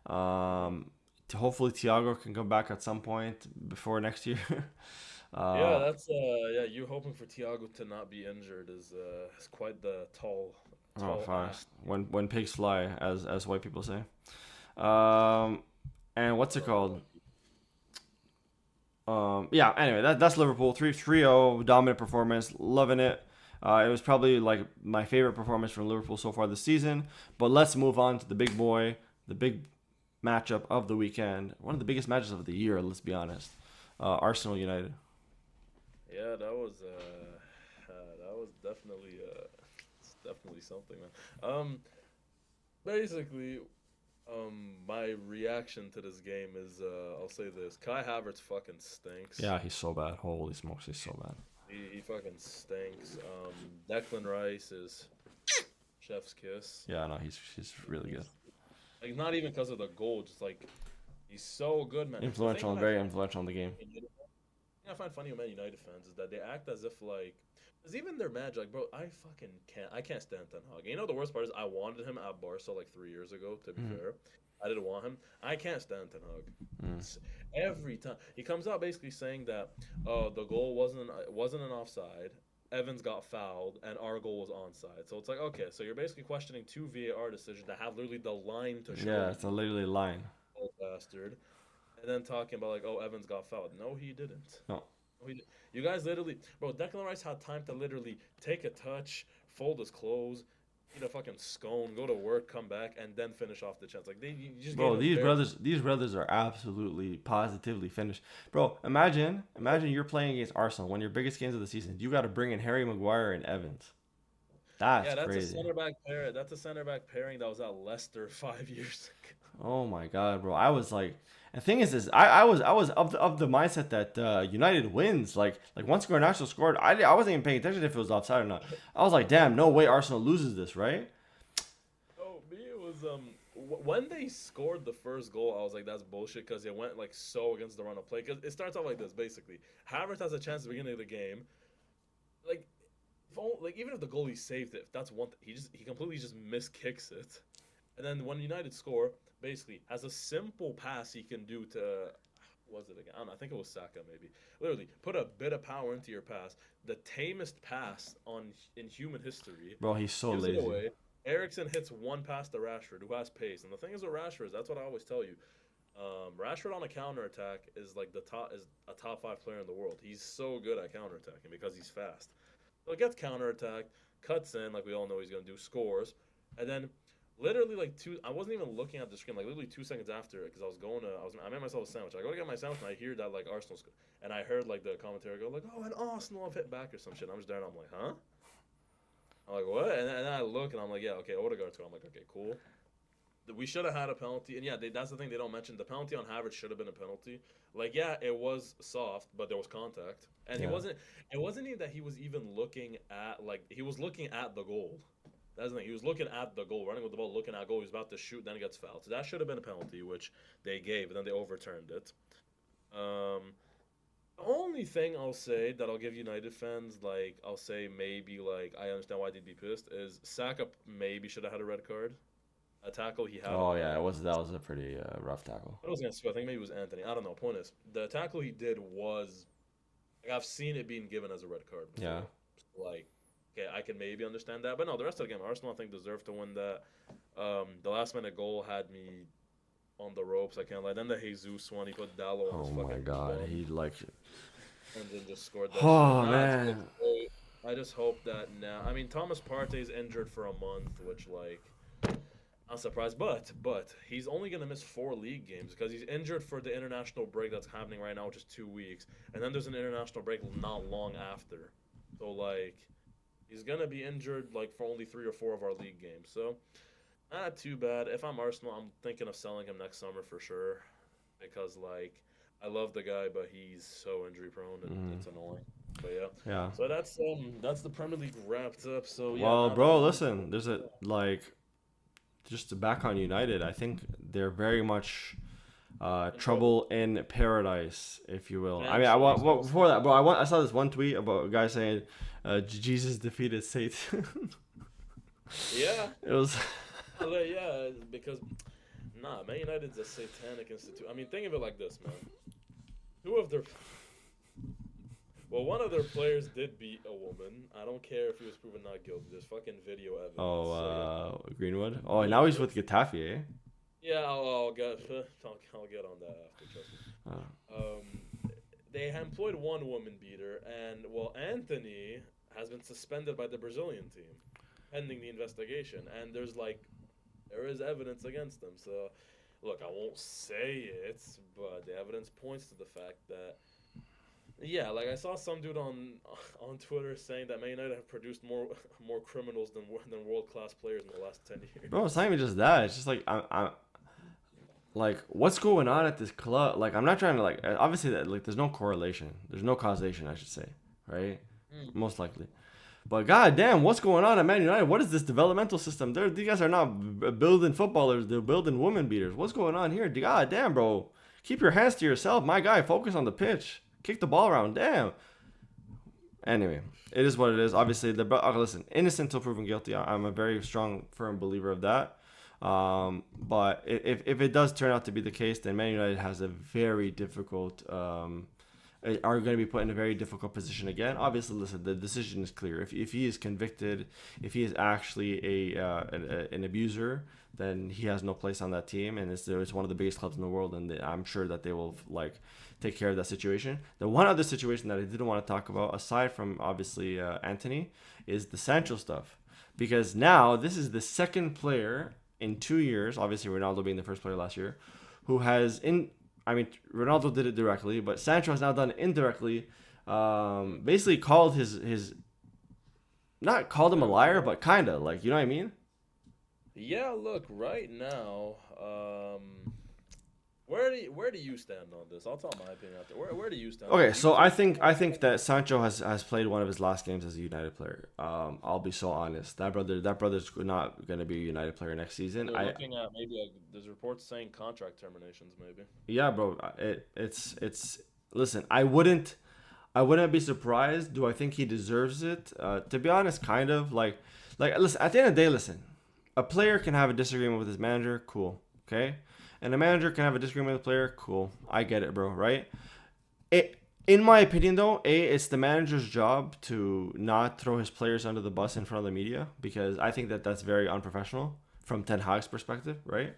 Um, Hopefully Thiago can come back at some point before next year. yeah, uh, that's yeah. You hoping for Thiago to not be injured is quite the oh, tall fast ask. when pigs fly, as white people say. Um, and what's it called? White people. Yeah. Anyway, that's Liverpool 3-0 dominant performance, loving it. It was probably like my favorite performance from Liverpool so far this season. But let's move on to the big boy, the big matchup of the weekend, one of the biggest matches of the year. Let's be honest. Arsenal United. Yeah, that was definitely it's definitely something, man. Basically, my reaction to this game is I'll say this: Kai Havertz fucking stinks. Yeah, he's so bad. Holy smokes, he's so bad. He fucking stinks. Declan Rice is chef's kiss. Yeah, no, he's really good. He's like not even because of the goal, just like he's so good, man. The thing Influential and that I very find influential in the game. I find funny with Man United fans is that they act as if like, cause even their manager, like, bro, I can't stand Ten Hag. You know the worst part is I wanted him at Barca like 3 years ago. To be Mm. fair, I didn't want him. I can't stand Ten Hag. Mm. Every time he comes out basically saying that, the goal wasn't an offside. Evans got fouled and our goal was onside. So it's like, okay, so you're basically questioning two VAR decisions that have literally the line to show Yeah, it's a you, literally line. old bastard, and then talking about like, oh, Evans got fouled. No, he didn't. No, You guys literally, bro. Declan Rice had time to literally take a touch, fold his clothes, eat a fucking scone, go to work, come back, and then finish off the chance. Like you just gave bro, him bare. these brothers are absolutely positively finished. Bro, imagine you're playing against Arsenal, one of your biggest games of the season. You got to bring in Harry Maguire and Evans. That's Yeah, that's a crazy. center back pair. That's a center back pairing that was at Leicester 5 years ago. Oh my god, bro. I was like, the thing is, I was of the mindset that United wins. Like once Garnacho scored, I wasn't even paying attention if it was offside or not. I was like, damn, no way Arsenal loses this, right? Oh, me, it was when they scored the first goal, I was like, that's bullshit because it went like so against the run of play. Because it starts off like this, basically. Havertz has a chance at the beginning of the game, like, like even if the goalie saved it, that's one thing. He completely just miskicks it, and then when United score, basically has a simple pass he can do to. Was it again? I don't know. I think it was Saka maybe. Literally, put a bit of power into your pass. The tamest pass in human history. Bro, he's so Gives it lazy. away. Ericsson hits one pass to Rashford, who has pace. And the thing is with Rashford is that's what I always tell you. Rashford on a counter attack is like is a top five player in the world. He's so good at counter attacking because he's fast. So it gets counter attacked, cuts in like we all know he's gonna do, scores, and then literally like I wasn't even looking at the screen, like literally 2 seconds after, because I made myself a sandwich. I go to get my sandwich and I hear that like Arsenal's, and I heard like the commentary go like, oh, and Arsenal have hit back or some shit. I'm just there and I'm like, huh? I'm like, what? And then I look and I'm like, yeah, okay, Odegaard's scored. I'm like, okay, cool. We should have had a penalty, and yeah, that's the thing they don't mention. The penalty on Havertz should have been a penalty. Like, yeah, it was soft, but there was contact, and he Yeah. wasn't. It wasn't even that he was even looking at he was looking at the goal. That's the thing. He was looking at the goal, running with the ball, looking at goal. He was about to shoot, then he gets fouled. So that should have been a penalty, which they gave, and then they overturned it. The only thing I'll say that I'll give United fans, like, I'll say maybe, like, I understand why they'd be pissed, is Saka maybe should have had a red card. a tackle he had Oh on. yeah, it was that was a pretty rough tackle. I was gonna say, I think maybe it was Anthony. I don't know. Point is, the tackle he did was like I've seen it being given as a red card Yeah. before. Like, okay, I can maybe understand that, but no, the rest of the game, Arsenal I think deserved to win that. The last minute goal had me on the ropes. I can't lie. Then the Jesus one, he put Dallo on Oh his my fucking God, bum he like. and then just scored that shit. Oh Nah, it's good. man. I just hope that now. I mean, Thomas Partey's injured for a month, which like I'm surprised, but he's only gonna miss 4 league games because he's injured for the international break that's happening right now, which is 2 weeks, and then there's an international break not long after. So like, he's gonna be injured like for only 3 or 4 of our league games. So not too bad. If I'm Arsenal, I'm thinking of selling him next summer for sure, because like I love the guy, but he's so injury prone and Mm, it's annoying. But yeah, yeah. so that's the Premier League wrapped up. So yeah, Well, now that bro, we move. listen. There's a like just to back on United. I think they're very much In trouble. trouble in paradise, if you will. I mean, I Potentially, want so well, we'll before see. that, bro. I saw this one tweet about a guy saying, Jesus defeated Satan." Yeah, It was. yeah, because nah, Man United's a satanic institute. I mean, think of it like this, man. Two of their well, one of their players did beat a woman. I don't care if he was proven not guilty. There's fucking video evidence. Oh, So yeah, Greenwood. Oh, and yeah, now he's with Getafe, eh? yeah. I'll get I'll get on that after. Trust me. Oh. They employed one woman beater, and well, Anthony has been suspended by the Brazilian team pending the investigation. And there is evidence against them. So, look, I won't say it, but the evidence points to the fact that yeah, like I saw some dude on Twitter saying that Man United have produced more criminals than world class players in the last 10 years. Bro, it's not even just that. It's just like like what's going on at this club. Like I'm not trying to like obviously that like there's no correlation. There's no causation, I should say, right? Mm. Most likely. But god damn, what's going on at Man United? What is this developmental system? These guys are not building footballers. They're building woman beaters. What's going on here? God damn, bro. Keep your hands to yourself, my guy. Focus on the pitch. Kick the ball around. Damn. Anyway, it is what it is. Obviously, listen, innocent till proven guilty. I'm a very strong, firm believer of that. But if it does turn out to be the case, then Man United has a very difficult are going to be put in a very difficult position again. Obviously, listen, the decision is clear. If he is convicted, if he is actually an abuser, then he has no place on that team, and it's one of the biggest clubs in the world, and I'm sure that they will like take care of that situation. The one other situation that I didn't want to talk about, aside from obviously Anthony, is the Sancho stuff, because now this is the second player in 2 years, obviously Ronaldo being the first player last year, who has I mean, Ronaldo did it directly, but Sancho has now done it indirectly. Basically called his not called him a liar, but kind of like, you know what I mean? Yeah, look, right now, where do you stand on this? I'll tell my opinion out there. Where do you stand on Okay, this? Do you so I think think that Sancho has played one of his last games as a United player. I'll be so honest. That brother's not gonna be a United player next season. they're looking at maybe there's reports saying contract terminations maybe? Yeah, bro. It's listen. I wouldn't be surprised. Do I think he deserves it? To be honest, kind of like listen. At the end of the day, listen. A player can have a disagreement with his manager. Cool. Okay. And a manager can have a disagreement with a player. Cool. I get it, bro. Right. It. In my opinion, though, it's the manager's job to not throw his players under the bus in front of the media, because I think that that's very unprofessional from Ten Hag's perspective, right?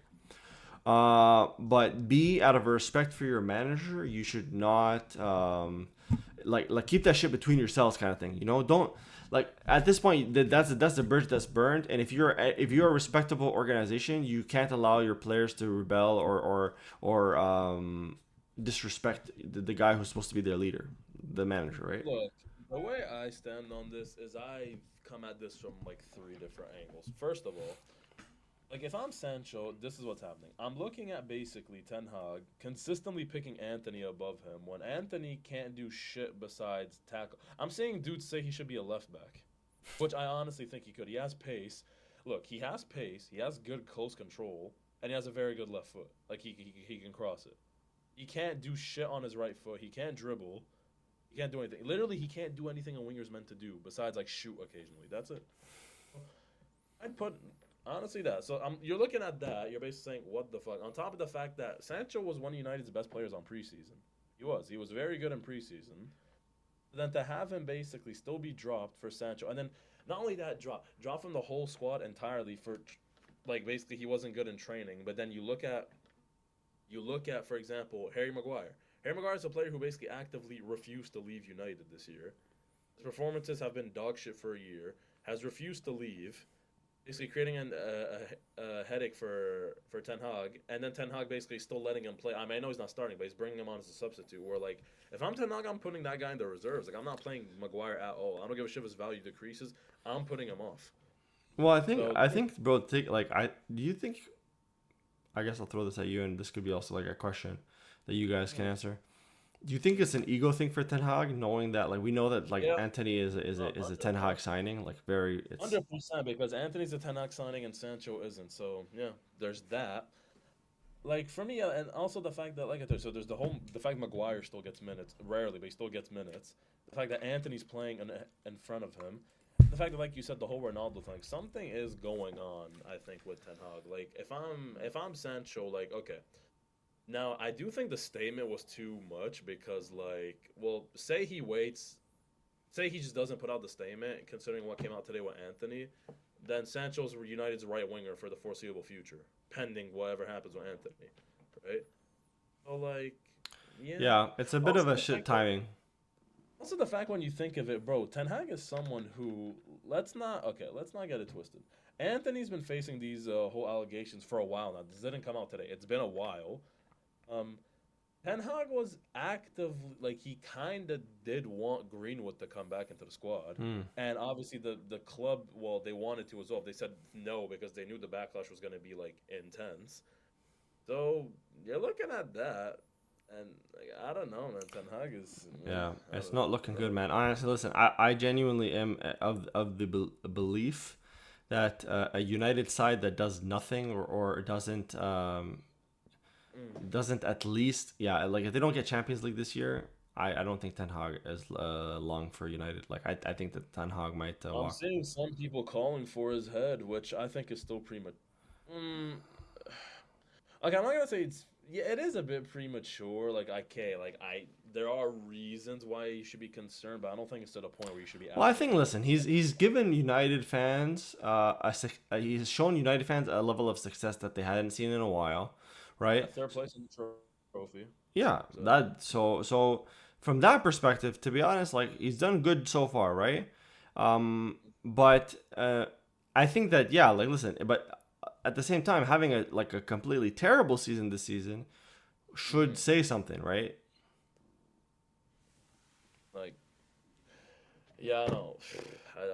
But B, out of respect for your manager, you should not like keep that shit between yourselves, kind of thing. You know, don't like at this point that's the bridge that's burned. And if you're a respectable organization, you can't allow your players to rebel or disrespect the guy who's supposed to be their leader, the manager, right? Look, the way I stand on this is I come at this from like 3 different angles. First of all, like if I'm Sancho, this is what's happening. I'm looking at basically Ten Hag consistently picking Anthony above him when Anthony can't do shit besides tackle. I'm seeing dudes say he should be a left back, which I honestly think he could. He has pace. Look, he has pace. He has good close control, and he has a very good left foot. Like he can cross it. He can't do shit on his right foot. He can't dribble. He can't do anything. Literally, he can't do anything a winger's meant to do besides like shoot occasionally. That's it. I'd put Honestly, that. So you're looking at that. You're basically saying, what the fuck? On top of the fact that Sancho was one of United's best players on preseason. He was. He was very good in preseason. Then to have him basically still be dropped for Sancho, and then not only that, drop from the whole squad entirely for, like basically he wasn't good in training. But then you look at for example Harry Maguire. Harry Maguire is a player who basically actively refused to leave United this year. His performances have been dog shit for a year. Has refused to leave, basically creating a headache for Ten Hag, and then Ten Hag basically still letting him play. I mean, I know he's not starting, but he's bringing him on as a substitute. Where like, if I'm Ten Hag, I'm putting that guy in the reserves. Like, I'm not playing Maguire at all. I don't give a shit if his value decreases. I'm putting him off. Well, I think So I think, bro. Take like I. Do you think? I guess I'll throw this at you, and this could be also like a question that you guys can answer. Do you think it's an ego thing for Ten Hag, knowing that like we know that like yeah, Anthony is a Ten Hag signing, like very it's 100% because Anthony's a Ten Hag signing and Sancho isn't. So yeah, there's that. Like for me, and also the fact that like I said, so there's the fact Maguire still gets minutes, rarely, but he still gets minutes. The fact that Anthony's playing in front of him, the fact that like you said, the whole Ronaldo thing, something is going on. I think with Ten Hag, like if I'm Sancho, like okay, now I do think the statement was too much because like, well, say he waits, say he just doesn't put out the statement, considering what came out today with Anthony, then Sancho's United's right winger for the foreseeable future, pending whatever happens with Anthony, right? So like, yeah. yeah, it's a bit Also of a the shit fact that, timing. also the fact when you think of it, bro, Ten Hag is someone who let's not get it twisted. Anthony's been facing these whole allegations for a while now. This didn't come out today. It's been a while. Um, Ten Hag was active, like he kind of did want Greenwood to come back into the squad, Hmm. and obviously the club, well, they wanted to as well. They said no because they knew the backlash was going to be like intense. So you're looking at that, and like I don't know, man. Ten Hag is, Yeah, I it's don't know, not looking good, bro. man. Honestly, listen, I genuinely am of the belief that a United side that does nothing or Mm. doesn't at least, yeah, like if they don't get Champions League this year, I don't think Ten Hag is long for United. Like I think that Ten Hag might I'm walk. seeing some people calling for his head, which I think is still premature. Mm, Okay, I'm not gonna say it's yeah, it is a bit premature. Like, okay, like there are reasons why you should be concerned, but I don't think it's to the point where you should be Well, I actively think listen, he's given United fans he's shown United fans a level of success that they hadn't seen in a while, right? at third place in the trophy. Yeah, So that so from that perspective, to be honest, like he's done good so far, right? But I think that yeah, like listen, but at the same time, having a completely terrible season this season should mhm, say something, right? like yeah, I don't.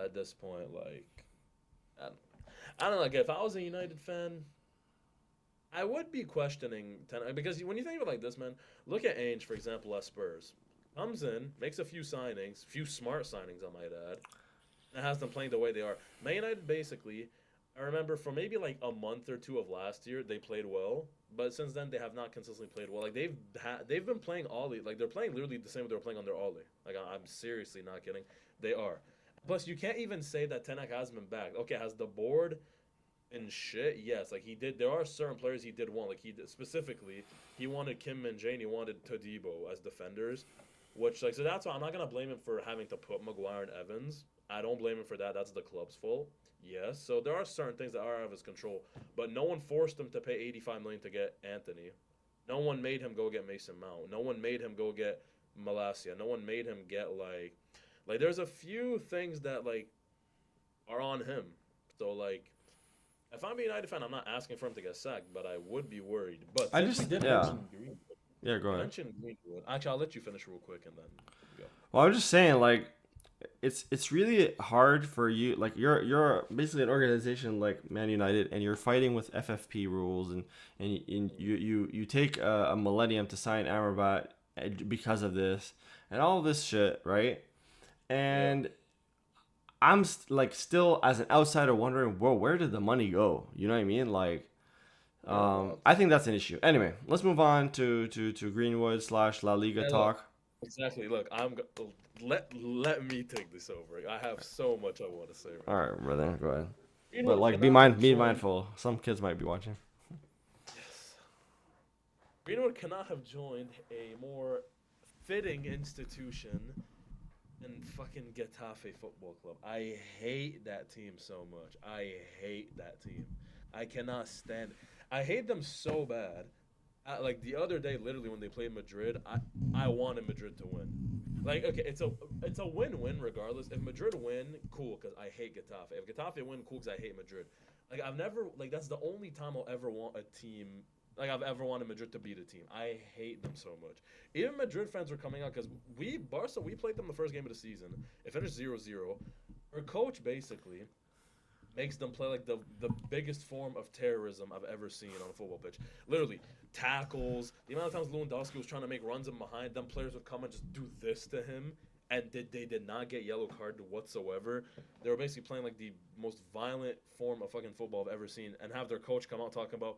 At this point, like I don't, I don't know. Like, if I was a United fan, I would be questioning because when you think of it like this, man, look at Ainge for example at Spurs. Comes in, makes a few signings, few smart signings, I might add, and has them playing the way they are. Man United basically, I remember for maybe like a month or two of last year, they played well, but since then they have not consistently played well. Like they've been playing Ollie, like they're playing literally the same way they were playing under Ollie. Like I'm seriously not kidding, they are. Plus, you can't even say that Tenak has been back. Okay, has the board and shit? Yes, like he did. There are certain players he did want. Like he did, specifically, he wanted Kim and Jane. He wanted Todibo as defenders, which like so that's why I'm not gonna blame him for having to put Maguire and Evans. I don't blame him for that. That's the club's fault. Yes, so there are certain things that are out of his control, but no one forced him to pay 85 million to get Anthony. No one made him go get Mason Mount. No one made him go get Malasia. No one made him get like there's a few things that like are on him. So like if I'm a United fan, I'm not asking for him to get sacked, but I would be worried. But I since we just did yeah mention Greenwood, yeah. Go we ahead. mentioned Greenwood. Actually, I'll let you finish real quick and then go. Well, I'm just saying, like, it's really hard for you. Like, you're basically an organization like Man United, and you're fighting with FFP rules, and you take a millennium to sign Amrabat because of this, and all this shit, right? Yeah. And I'm like still as an outsider wondering, whoa, where did the money go? You know what I mean? Like, Yeah, no. I think that's an issue. Anyway, let's move on to Greenwood slash La Liga Hey, look, talk. exactly. Look, let me take this over. I have so much I want to say All right right, brother, go ahead. But Greenwood like, cannot have be joined. mindful. Some kids might be watching. Yes. Greenwood cannot have joined a more fitting institution than fucking Getafe Football Club. I hate that team so much. I hate that team. I cannot stand. I hate them so bad. Like the other day, literally when they played Madrid, I wanted Madrid to win. Like, okay, it's a win-win regardless. If Madrid win, cool, because I hate Getafe. If Getafe win, cool, because I hate Madrid. Like, I've never like that's the only time I'll ever want a team. Like, I've ever wanted Madrid to beat a team. I hate them so much. Even Madrid fans were coming out because we played them the first game of the season. It finished 0-0. Our coach basically makes them play like the biggest form of terrorism I've ever seen on a football pitch. Literally, tackles. The amount of times Lewandowski was trying to make runs in behind, them players would come and just do this to him, and they did not get yellow carded whatsoever. They were basically playing like the most violent form of fucking football I've ever seen, and have their coach come out talking about.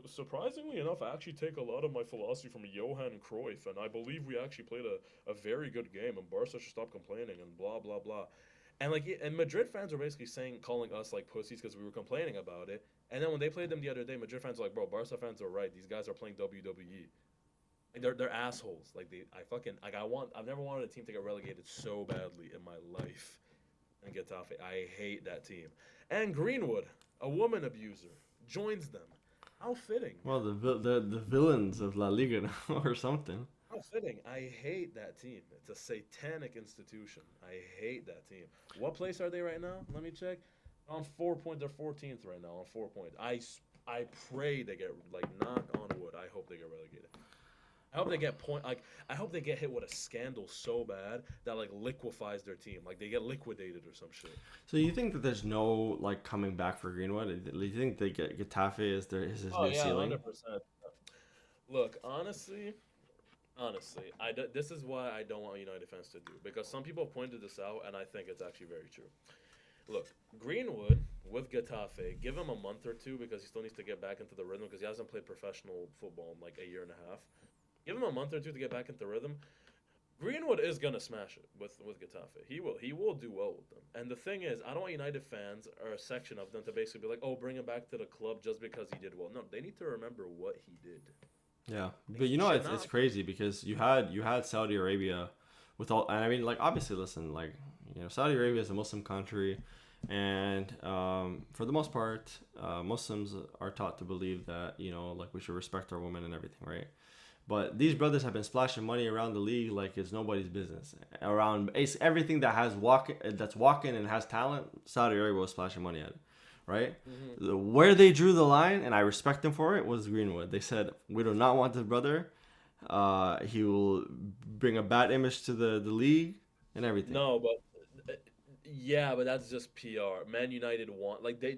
Surprisingly enough, I actually take a lot of my philosophy from Johan Cruyff, and I believe we actually played a very good game, and Barca should stop complaining, and blah, blah, blah. And and Madrid fans were basically calling us like pussies because we were complaining about it. And then when they played them the other day, Madrid fans were like, bro, Barca fans are right. These guys are playing WWE. Like they're assholes. Like I've never wanted a team to get relegated so badly in my life. And Getafe, I hate that team. And Greenwood, a woman abuser, joins them. How fitting. Well, the villains of La Liga or something. How fitting. I hate that team. It's a satanic institution. I hate that team. What place are they right now? Let me check. On 4 points, they're 14th right now on 4 points. I pray they get like knock on wood. I hope they get relegated. I hope they get I hope they get hit with a scandal so bad that like liquefies their team. Like they get liquidated or some shit. So you think that there's no like coming back for Greenwood? Do you think they get Getafe is his Oh new yeah, ceiling? 100%. Look, honestly, this is why I don't want United fans to do because some people pointed this out and I think it's actually very true. Look, Greenwood with Getafe, give him a month or two because he still needs to get back into the rhythm because he hasn't played professional football in like a year and a half. Give him a month or two to get back into rhythm. Greenwood is gonna smash it with Getafe. He will do well with them. And the thing is, I don't want United fans or a section of them to basically be like, oh, bring him back to the club just because he did well. No, they need to remember what he did. Yeah, Like, but you he know should it's not. crazy because you had Saudi Arabia with all, and I mean, like, obviously, listen, like, Saudi Arabia is a Muslim country, and for the most part, Muslims are taught to believe that like we should respect our women and everything, right? But these brothers have been splashing money around the league like it's nobody's business. Around everything that's walking and has talent, Saudi Arabia was splashing money at it, right? Hmm. Where they drew the line, and I respect them for it, was Greenwood. They said we do not want this brother. He will bring a bad image to the league and everything. No, but yeah, but that's just PR. Man United want like they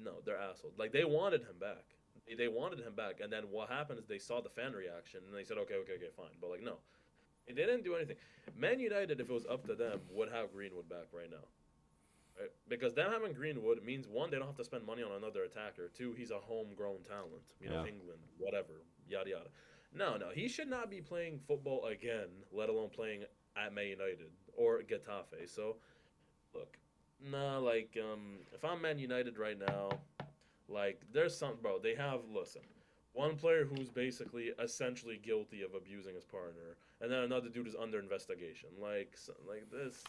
no, they're assholes. Like they wanted him back. They wanted him back, and then what happened is they saw the fan reaction and they said, okay, okay, okay, fine. But like no, they didn't do anything. Man United, if it was up to them, would have Greenwood back right now. Right? Because them having Greenwood means one, they don't have to spend money on another attacker. Two, he's a homegrown talent. Yeah. England, whatever, yada yada. No, no, he should not be playing football again, let alone playing at Man United or Getafe. So look, nah, like if I'm Man United right now, like there's some bro. They have listen, one player who's basically essentially guilty of abusing his partner, and then another dude is under investigation. Like this.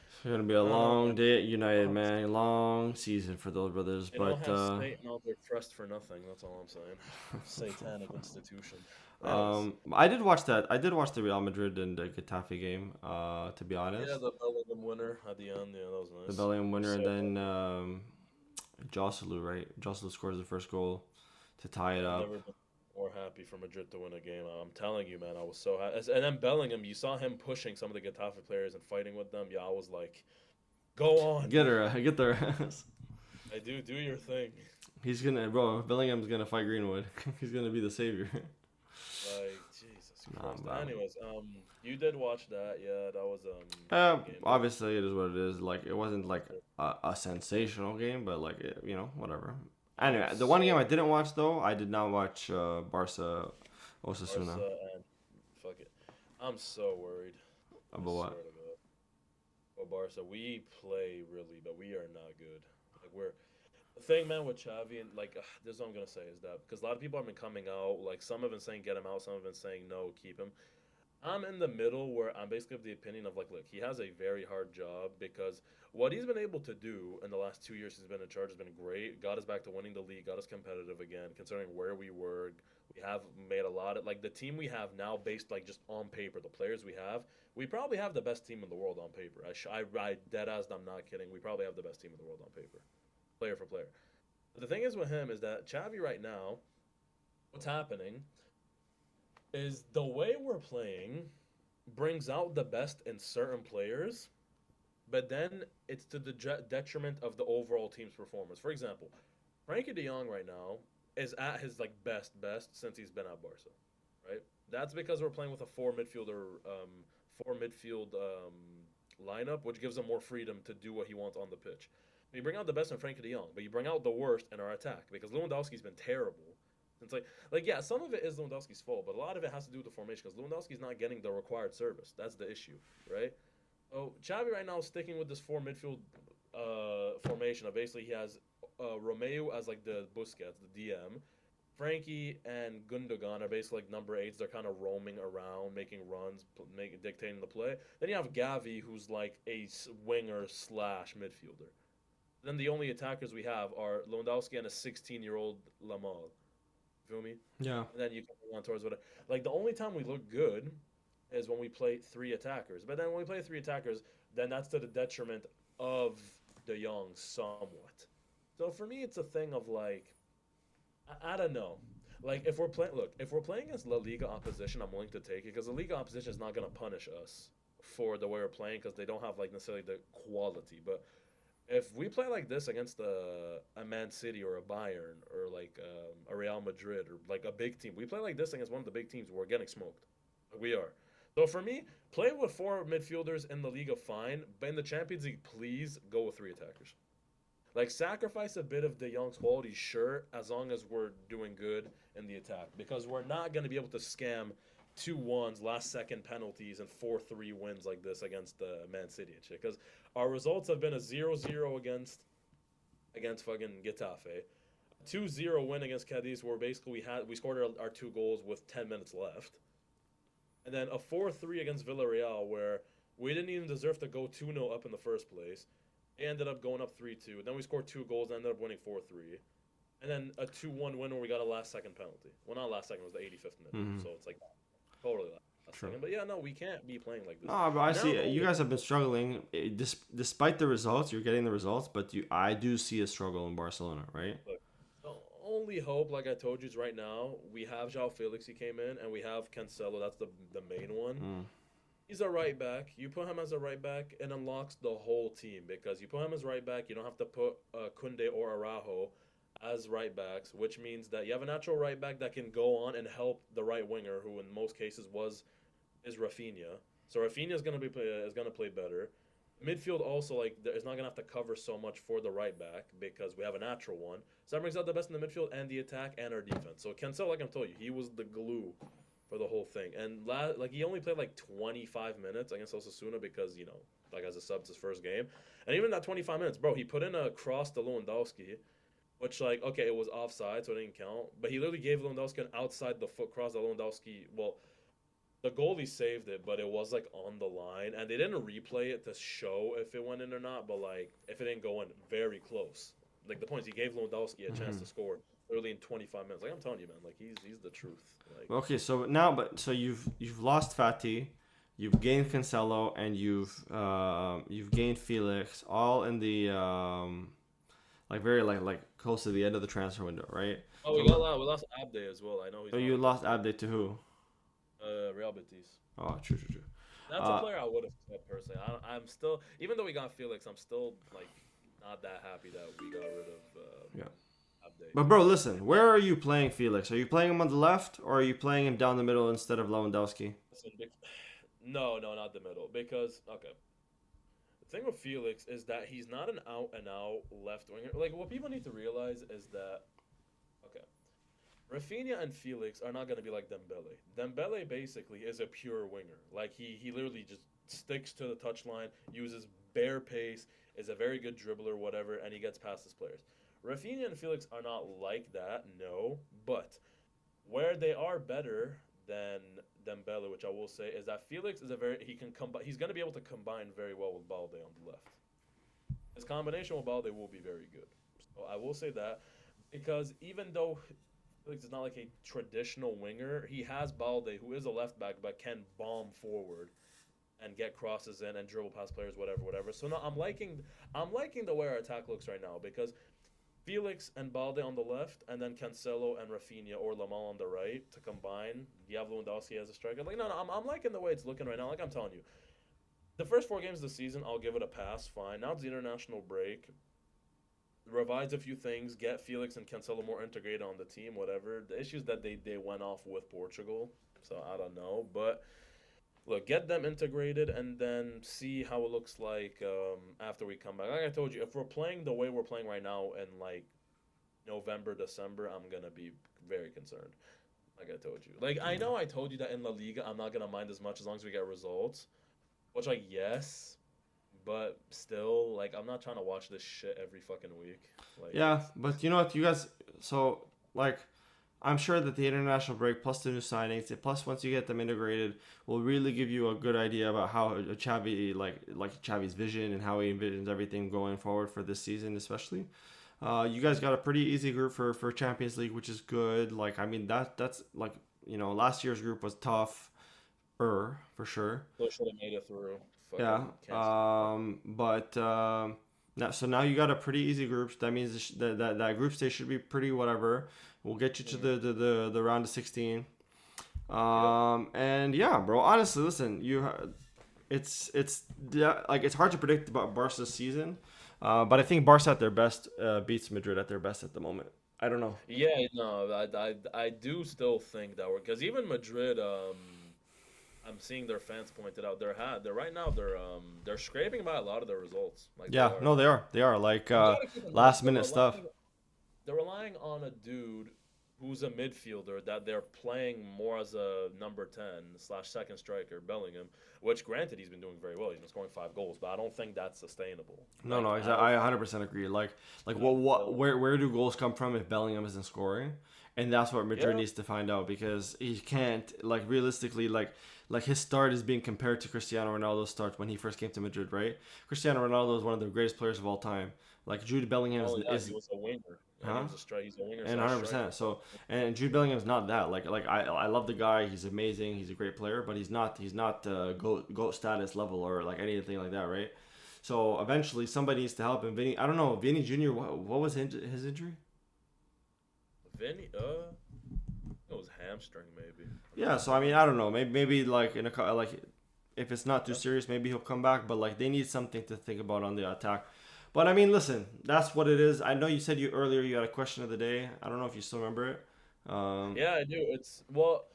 It's gonna be a I don't know, long man. day at They United, don't have man. Long season for those brothers, they don't but have Satan out there trust for nothing. That's all I'm saying. Satanic institution. Anyways, I did watch that. I did watch the Real Madrid and the Getafe game. To be yeah, honest, the Bellingham winner at the end. Yeah, that was the nice. Bellingham winner, and So then Joselu, right? Joselu scores the first goal to tie it I've up. never been more happy for Madrid to win a game. I'm telling you, man, I was so happy. And then Bellingham, you saw him pushing some of the Getafe players and fighting with them. Yeah, I was like, go on. Get their ass. I do your thing. He's gonna, bro. Bellingham's gonna fight Greenwood. He's gonna be the savior. Like Jesus Nah, Christ. bro. Anyways, you did watch that. Yeah, that was a good game. Obviously it is what it is. Like it wasn't like a sensational game, but like whatever. Anyway, the one game So I didn't watch though, I did not watch Barca Osasuna. Barca and fuck it. I'm so worried. I About swear what? to God. Well, Barca, we play really, but we are not good. Like we're the thing, man, with Xavi and like this is what I'm gonna say is that because a lot of people have been coming out, like some have been saying get him out, some have been saying no, keep him. I'm in the middle where I'm basically of the opinion of like, look, he has a very hard job because what he's been able to do in the last 2 years he's been in charge has been great. Got us back to winning the league, got us competitive again, considering where we were. We have made a lot of like the team we have now, based like just on paper, the players we have. We probably have the best team in the world on paper. I dead ass, I'm not kidding. We probably have the best team in the world on paper, player for player. But the thing is with him is that Xavi right now, what's happening is the way we're playing brings out the best in certain players, but then it's to the detriment of the overall team's performance. For example, Frankie De Jong right now is at his like best since he's been at Barca, right? That's because we're playing with a four midfield lineup, which gives him more freedom to do what he wants on the pitch. You bring out the best in Frankie De Jong, but you bring out the worst in our attack because Lewandowski's been terrible. It's like yeah, some of it is Lewandowski's fault, but a lot of it has to do with the formation because Lewandowski's not getting the required service. That's the issue, right? Oh, Xavi right now is sticking with this four midfield formation. Basically, he has Romeo as like the Busquets, the DM. Frankie and Gundogan are basically like number eights. They're kind of roaming around, making runs, dictating the play. Then you have Gavi, who's like a winger slash midfielder. Then the only attackers we have are Lewandowski and a 16-year-old Lamal. Feel me? Yeah. And then you can go on towards whatever. Like the only time we look good is when we play three attackers. But then when we play three attackers, then that's to the detriment of De Jong somewhat. So for me, it's a thing of like, I don't know. Like if we're playing against La Liga opposition, I'm willing to take it because the Liga opposition is not gonna punish us for the way we're playing because they don't have like necessarily the quality. But if we play like this against a Man City or a Bayern or like a Real Madrid or like a big team, we play like this against one of the big teams, we're getting smoked. We are. So for me, play with four midfielders in the Liga, fine, but in the Champions League, please go with three attackers. Like sacrifice a bit of De Jong's quality, sure, as long as we're doing good in the attack, because we're not going to be able to scam 2-1s, last second penalties, and 4-3 wins like this against Man City and shit. Because our results have been a 0-0 against fucking Getafe, 2-0 win against Cadiz, where basically we scored our two goals with 10 minutes left, and then a 4-3 against Villarreal, where we didn't even deserve to go 2-0 up in the first place. They ended up going up 3-2. Then we scored two goals and ended up winning 4-3. And then a 2-1 win where we got a last second penalty. Well, not last second, it was the 85th minute. Mm-hmm. So it's like totally last True. second. But yeah, no, we can't be playing like this. Oh, but I Now, see you guys have been struggling. Despite the results, you're getting the results, but I do see a struggle in Barcelona, right? look, the only hope, like I told you, is right now we have João Felix, he came in, and we have Cancelo. That's the main one. Mm. He's a right back. You put him as a right back, it unlocks the whole team because you put him as right back, you don't have to put Kunde or Araujo as right backs, which means that you have a natural right back that can go on and help the right winger, who in most cases is Rafinha. So Rafinha is gonna play better. Midfield also is not gonna have to cover so much for the right back because we have a natural one. So that brings out the best in the midfield and the attack and our defense. So Cancelo, like I'm telling you, he was the glue for the whole thing. And he only played like 25 minutes against Osasuna because, like as a sub, it's his first game. And even that 25 minutes, bro, he put in a cross to Lewandowski, which okay, it was offside, so it didn't count. But he literally gave Lewandowski an outside the foot cross that Lewandowski, the goalie saved it, but it was like on the line. And they didn't replay it to show if it went in or not, but if it didn't go in, very close. Like the points, he gave Lewandowski a chance to score early in 25 minutes. Like I'm telling you, man, he's the truth. Okay, so now, so you've lost Fati, you've gained Cancelo, and you've gained Felix, all in the very close to the end of the transfer window, right? Oh, we lost Abde as well. I know. So you lost Abde to who? Real Betis. Oh, true. That's a player I would have kept personally. I'm still, even though we got Felix, I'm still not that happy that we got rid of. Yeah. Abde. But bro, listen, where are you playing Felix? Are you playing him on the left, or are you playing him down the middle instead of Lewandowski? No, not the middle. Because the thing with Felix is that he's not an out and out left winger. Like what people need to realize is that Rafinha and Felix are not going to be like Dembele. Dembele basically is a pure winger. Like he literally just sticks to the touchline, uses bare pace, is a very good dribbler, whatever, and he gets past his players. Rafinha and Felix are not like that, no, but where they are better than Dembele, which I will say, is that Felix is a very he can combine. He's going to be able to combine very well with Balde on the left. His combination with Balde will be very good. So I will say that because even though Felix is not like a traditional winger, he has Balde, who is a left back but can bomb forward and get crosses in and dribble past players, whatever, whatever. So no, I'm liking the way our attack looks right now because Felix and Balde on the left, and then Cancelo and Rafinha or Lamel on the right to combine. You have Lewandowski as a striker. Like no, I'm liking the way it's looking right now. Like I'm telling you, the first 4 games of the season, I'll give it a pass. Fine. Now it's the international break. Revise a few things. Get Felix and Cancelo more integrated on the team. Whatever the issues that they went off with Portugal. So I don't know, but look, get them integrated and then see how it looks like after we come back. Like I told you, if we're playing the way we're playing right now in like November, December, I'm gonna be very concerned. Like I told you, like I know I told you that in La Liga, I'm not gonna mind as much as long as we get results. Which like yes, but still, like I'm not trying to watch this shit every fucking week. Like Yeah, but you know what, you guys. So like, I'm sure that the international break plus the new signings, plus once you get them integrated, will really give you a good idea about how Xavi like Xavi's vision and how he envisions everything going forward for this season, especially. You guys got a pretty easy group for Champions League, which is good. Like I mean that's like last year's group was tough, for sure. still should have made it through. Yeah. Fucking can't. But now you got a pretty easy group. That means that group stage should be pretty whatever. We'll get you to Mm-hmm. the round of 16. Yep. And yeah, bro. Honestly, listen, yeah, like it's hard to predict about Barca's season. But I think Barca at their best beats Madrid at their best at the moment. I don't know. Yeah, no, I do still think that we're because even Madrid, I'm seeing their fans pointed out they're right now they're scraping by a lot of their results. Like they Yeah, are. no, they are. They are like You gotta keep in mind last minute stuff. they're relying on a dude who's a midfielder that they're playing more as a number 10 slash second striker, Bellingham. Which granted he's been doing very well. He's been scoring 5 goals, but I don't think that's sustainable. No, Like no, I exactly. don't. I 100% agree. Like So where do goals come from if Bellingham isn't scoring? And that's what Madrid yeah, needs to find out because he can't like realistically like his start is being compared to Cristiano Ronaldo's start when he first came to Madrid, right? Cristiano Ronaldo is one of the greatest players of all time. Like Jude Bellingham oh yeah, is he was a winger and he huh? was a strike. He's a winger And slash 100%. striker. So and Jude Bellingham's not that. Like I love the guy. He's amazing. He's a great player, but he's not goat status level or like anything like that, right? So eventually somebody needs to help him. Vinny, I don't know. Vinny Jr. What was his injury? Vinny, it was hamstring maybe. I'm Yeah. not So I sure. mean I don't know. Maybe like like if it's not too Yeah. serious, maybe he'll come back. But like they need something to think about on the attack. But I mean, listen, that's what it is. I know you said you earlier you had a question of the day. I don't know if you still remember it. Yeah, I do. It's well,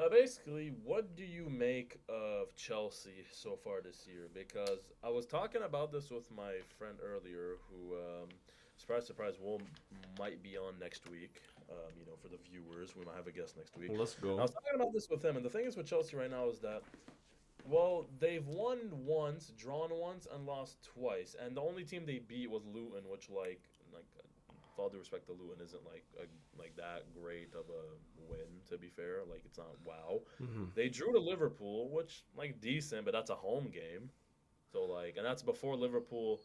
basically, what do you make of Chelsea so far this year? Because I was talking about this with my friend earlier, who, surprise, surprise, will might be on next week. For the viewers, we might have a guest next week. Let's I go. was talking about this with him, and the thing is with Chelsea right now is that well, they've won once, drawn once, and lost twice, and the only team they beat was Luton, which like with all due respect to Luton, isn't like that great of a win. To be fair, like it's not wow. Hmm. They drew to Liverpool, which like decent, but that's a home game. So like, and that's before Liverpool.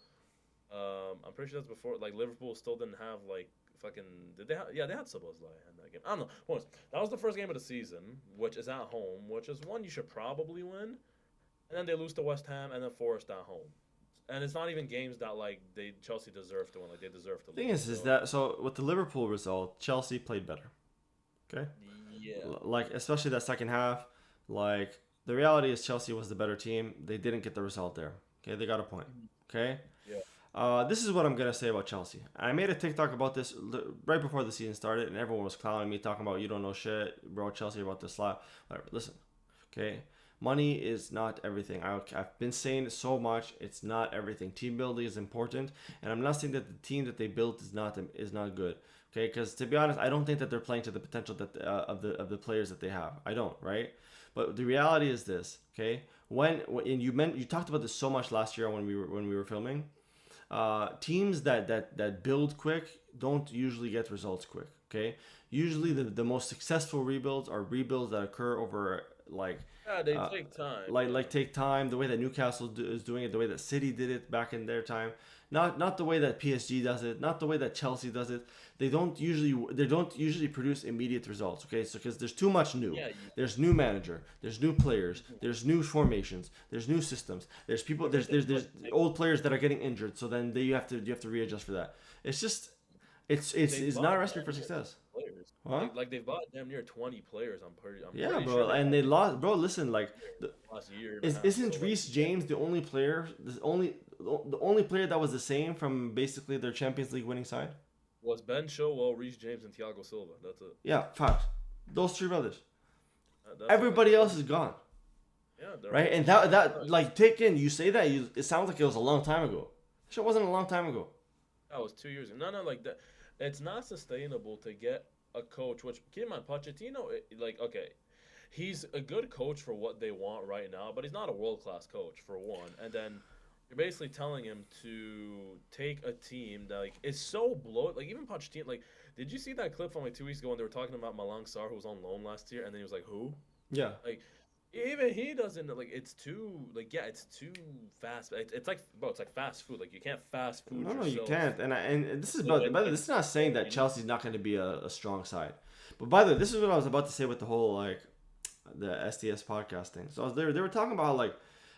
I'm pretty sure that's before like Liverpool still didn't have like fucking did they have yeah they had Szoboszlai in that game. I don't know. That was the first game of the season, which is at home, which is one you should probably win. And then they lose to West Ham and then Forest at home. And it's not even games that like they Chelsea deserve to win, like they deserve to Thing lose. is So that so with the Liverpool result, Chelsea played better. Okay, yeah, like especially that second half. Like the reality is Chelsea was the better team. They didn't get the result there. Okay, they got a point. Okay. yeah, This is what I'm gonna say about Chelsea. I made a TikTok about this right before the season started, and everyone was clowning me, talking about you don't know shit, bro. Chelsea about to slap. Whatever. Listen, okay. Money is not everything. I've been saying it so much. It's not everything. Team building is important, and I'm not saying that the team that they built is not good. Okay, because to be honest, I don't think that they're playing to the potential that of the players that they have. I don't, right? But the reality is this, okay? And you talked about this so much last year when we were filming. Teams that build quick don't usually get results quick. Okay, usually the most successful rebuilds are rebuilds that occur over like Yeah, they take time. like take time. The way that is doing it, the way that City did it back in their time, not the way that PSG does it, not the way that Chelsea does it. They don't usually produce immediate results. Okay, so because there's too much new. Yeah, There's new manager. There's new players. There's new formations. There's new systems. There's people. There's old players that are getting injured. So then you have to readjust for that. It's just it's not a recipe for success. players. Huh? Like they've bought damn near 20 players. I'm Yeah, pretty bro, sure and they lost, bro. Listen, like, last year. And a half, isn't so, Reece James the only player, the only player that was the same from basically their Champions League winning side? was Ben Chilwell, Reece James, and Thiago Silva. That's it. Yeah, fact. Those three brothers. That's Everybody it. else is gone, Yeah, they're right? all- And that like take in. You say that it sounds like it was a long time ago. Shit wasn't a long time ago. That was 2 years ago. No, like that. It's not sustainable to get a coach. Which keep in mind, Pochettino, like okay, he's a good coach for what they want right now, but he's not a world class coach for one. And then you're basically telling him to take a team that like is so bloated. Like even Pochettino, like did you see that clip from like 2 weeks ago when they were talking about Malang Sarr who was on loan last year, and then he was like, who? Yeah. Like even he doesn't like it's too like yeah it's too fast. It's like bro, it's like fast food. Like you can't fast food. No, you yourself. can't. And this is So, about. By the way, this is not saying that Chelsea's not going to be a strong side. But by the way, this is what I was about to say with the whole like the SDS podcast thing. So they were talking about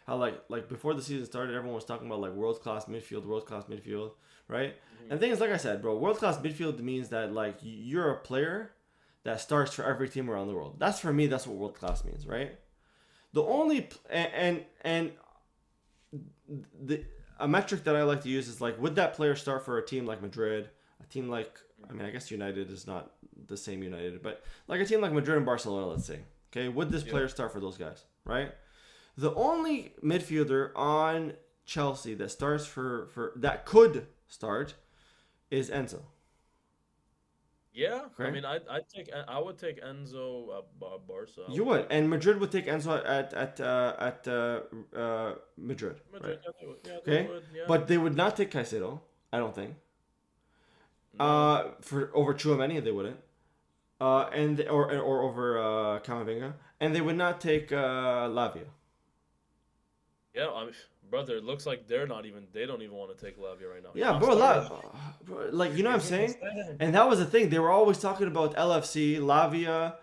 how like before the season started, everyone was talking about like world class midfield, right? Mhm. And the thing is, like I said, bro, world class midfield means that like you're a player that starts for every team around the world. That's for me. That's what world class means, right? The only and the a metric that I like to use is like, would that player start for a team like Madrid, a team like, I mean, I guess United is not the same United, but like a team like Madrid and Barcelona, let's say. Okay, would this player start for those guys, right? The only midfielder on Chelsea that starts for that could start is Enzo. Yeah, I Okay. mean, I would take Enzo Barca. You would, and Madrid would take Enzo at Madrid, right? Madrid, yeah, they would. Yeah, they Okay, would. Yeah. but they would not take Caicedo. I don't think. No. For over Chouameni, they wouldn't. And or over Camavinga, and they would not take Lavia. Yeah, I mean, brother, it looks like they don't even want to take Lavia right now. Yeah, I'm bro, sorry. bro, like you know what I'm saying. Understand. And that was the thing. They were always talking about LFC, Lavia,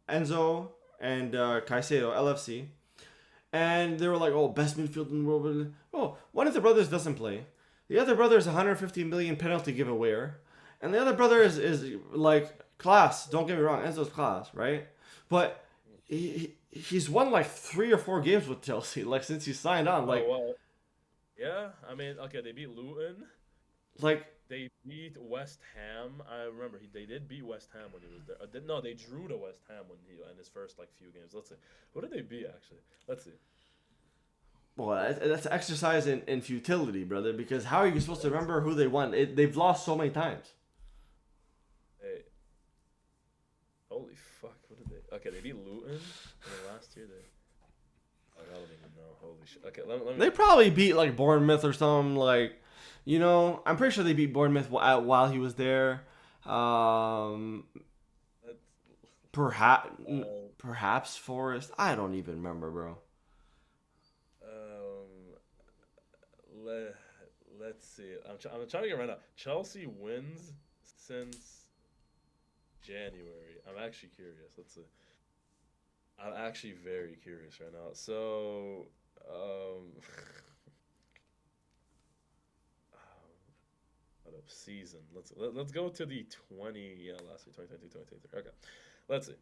Enzo, and Caicedo, LFC. And they were like, oh, best midfield in the world. Oh, one of the brothers doesn't play. The other brother is 150 million penalty giveawayer. And the other brother is like class. Don't get me wrong. Enzo's class, right? But he's won like 3 or 4 games with Chelsea, like since he signed on. Like, Oh, well, yeah, I mean, okay, they beat Luton. like They beat West Ham. I remember they did beat West Ham when he was there. No, they drew to West Ham when he in his first like few games. Let's see. Who did they beat actually? Let's see. well, that's exercise in futility, brother. Because how are you supposed to remember who they won? They've lost so many times. Hey. Holy fuck! What did they? Okay, they beat Luton last year. I don't even know. Holy shit. Okay, let me. They probably beat like Bournemouth or something. Like, you know, I'm pretty sure they beat Bournemouth while he was there. Perhaps perhaps Forest. I don't even remember, bro. Let's see. I'm trying to get right now. Chelsea wins since January. I'm actually curious. Let's see. I'm actually very curious right now. So, what up season? Let's go to the 20. Yeah, last year 2022, 2023. Okay, let's see.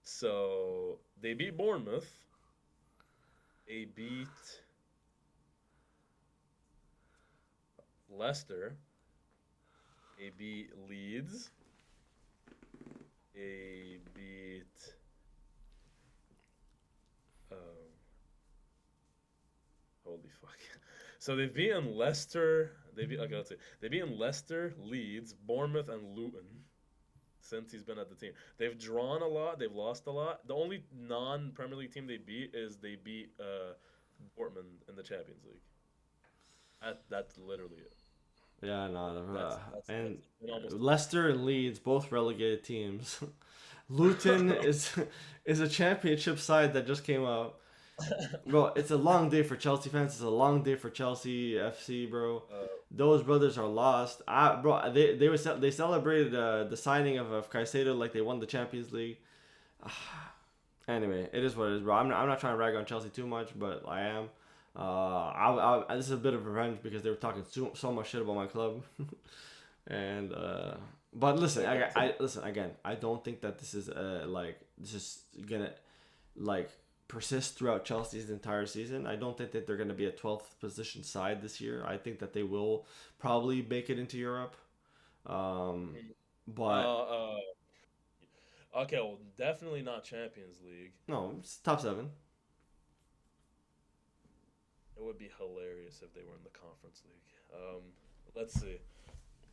So they beat Bournemouth. They beat Leicester. They beat Leeds. They beat holy fuck. So they've beaten Leicester. Okay. Let's see. They've beaten Leicester, Leeds, Bournemouth, and Luton since he's been at the team. They've drawn a lot. They've lost a lot. The only non-Premier League team they beat is they beat Dortmund in the Champions League. That's literally it. Yeah, no, and That's been almost. Leicester and Leeds, both relegated teams. Luton is a championship side that just came up. Bro, it's a long day for Chelsea fans. It's a long day for Chelsea FC, bro. Those brothers are lost. Bro, they celebrated the signing of Caicedo like they won the Champions League. Anyway, it is what it is, bro. I'm not trying to rag on Chelsea too much, but I am. This is a bit of revenge because they were talking so much shit about my club, and but listen, I listen again. I don't think that this is this is gonna like persist throughout Chelsea's entire season. I don't think that they're gonna be a 12th position side this year. I think that they will probably make it into Europe, but Okay, well, definitely not Champions League. no, it's top seven. It would be hilarious if they were in the Conference League. Let's see.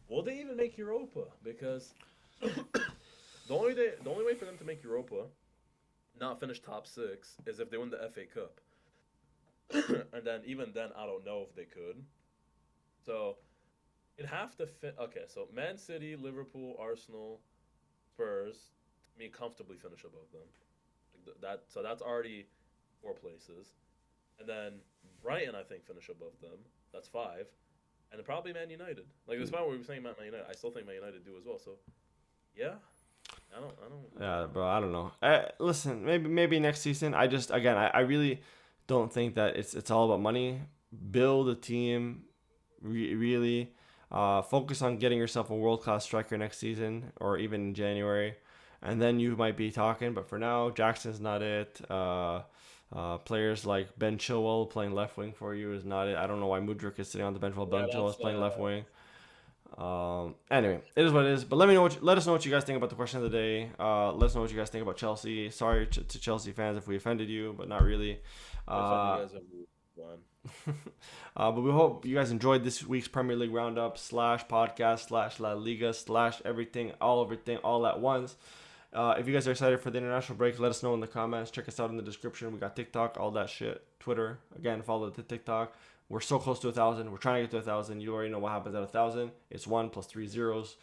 Will they even make Europa? Because the only way for them to make Europa, not finish top six, is if they win the FA Cup. And then even then, I don't know if they could. So it'd have to fit. Okay, so Man City, Liverpool, Arsenal, Spurs, to me comfortably finish above them. So that's already 4 places. And then Brighton, I think, finish above them. That's 5. And then probably Man United. Like, despite what we were saying about Man United, I still think Man United do as well. So, yeah. I don't. Yeah, bro. I don't know. Listen, maybe next season. I really don't think that it's all about money. Build a team. Really, focus on getting yourself a world class striker next season or even in January, and then you might be talking. But for now, Jackson's not it. Players like Ben Chilwell playing left wing for you is not it. I don't know why Mudryk is sitting on the bench while Ben Chilwell is playing left wing. Anyway, it is what it is. But let us know what you guys think about the question of the day. Let us know what you guys think about Chelsea. Sorry to Chelsea fans if we offended you, but not really. But we hope you guys enjoyed this week's Premier League roundup / podcast / La Liga / everything all at once. If you guys are excited for the international break, let us know in the comments. Check us out in the description. We got TikTok, all that shit. Twitter, again, follow the TikTok. We're so close to 1,000. We're trying to get to 1,000. You already know what happens at 1,000. It's 1 plus 3 zeros,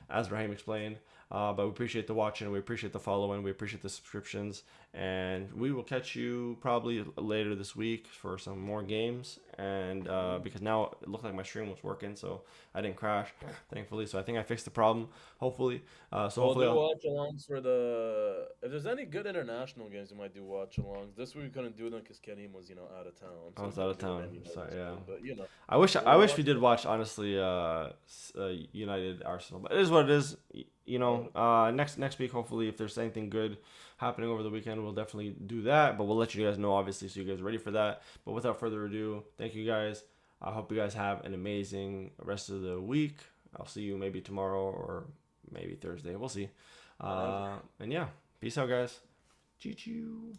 as Raheem explained. But we appreciate the watching. We appreciate the following. We appreciate the subscriptions. And we will catch you probably later this week for some more games. And because now it looked like my stream was working, so I didn't crash, thankfully. So I think I fixed the problem, hopefully. Hopefully we'll do watch-alongs for the... If there's any good international games, we might do watch-alongs. This week we couldn't do them because Kareem was, out of town. So I was out of town, so yeah. But, I wish we did watch, honestly, United Arsenal. But it is what it is. Next week, hopefully, if there's anything good happening over the weekend, we'll definitely do that. But we'll let you guys know, obviously, so you guys are ready for that. But without further ado, thank you guys. I hope you guys have an amazing rest of the week. I'll see you maybe tomorrow or maybe Thursday. We'll see. And yeah, peace out, guys. Choo-choo.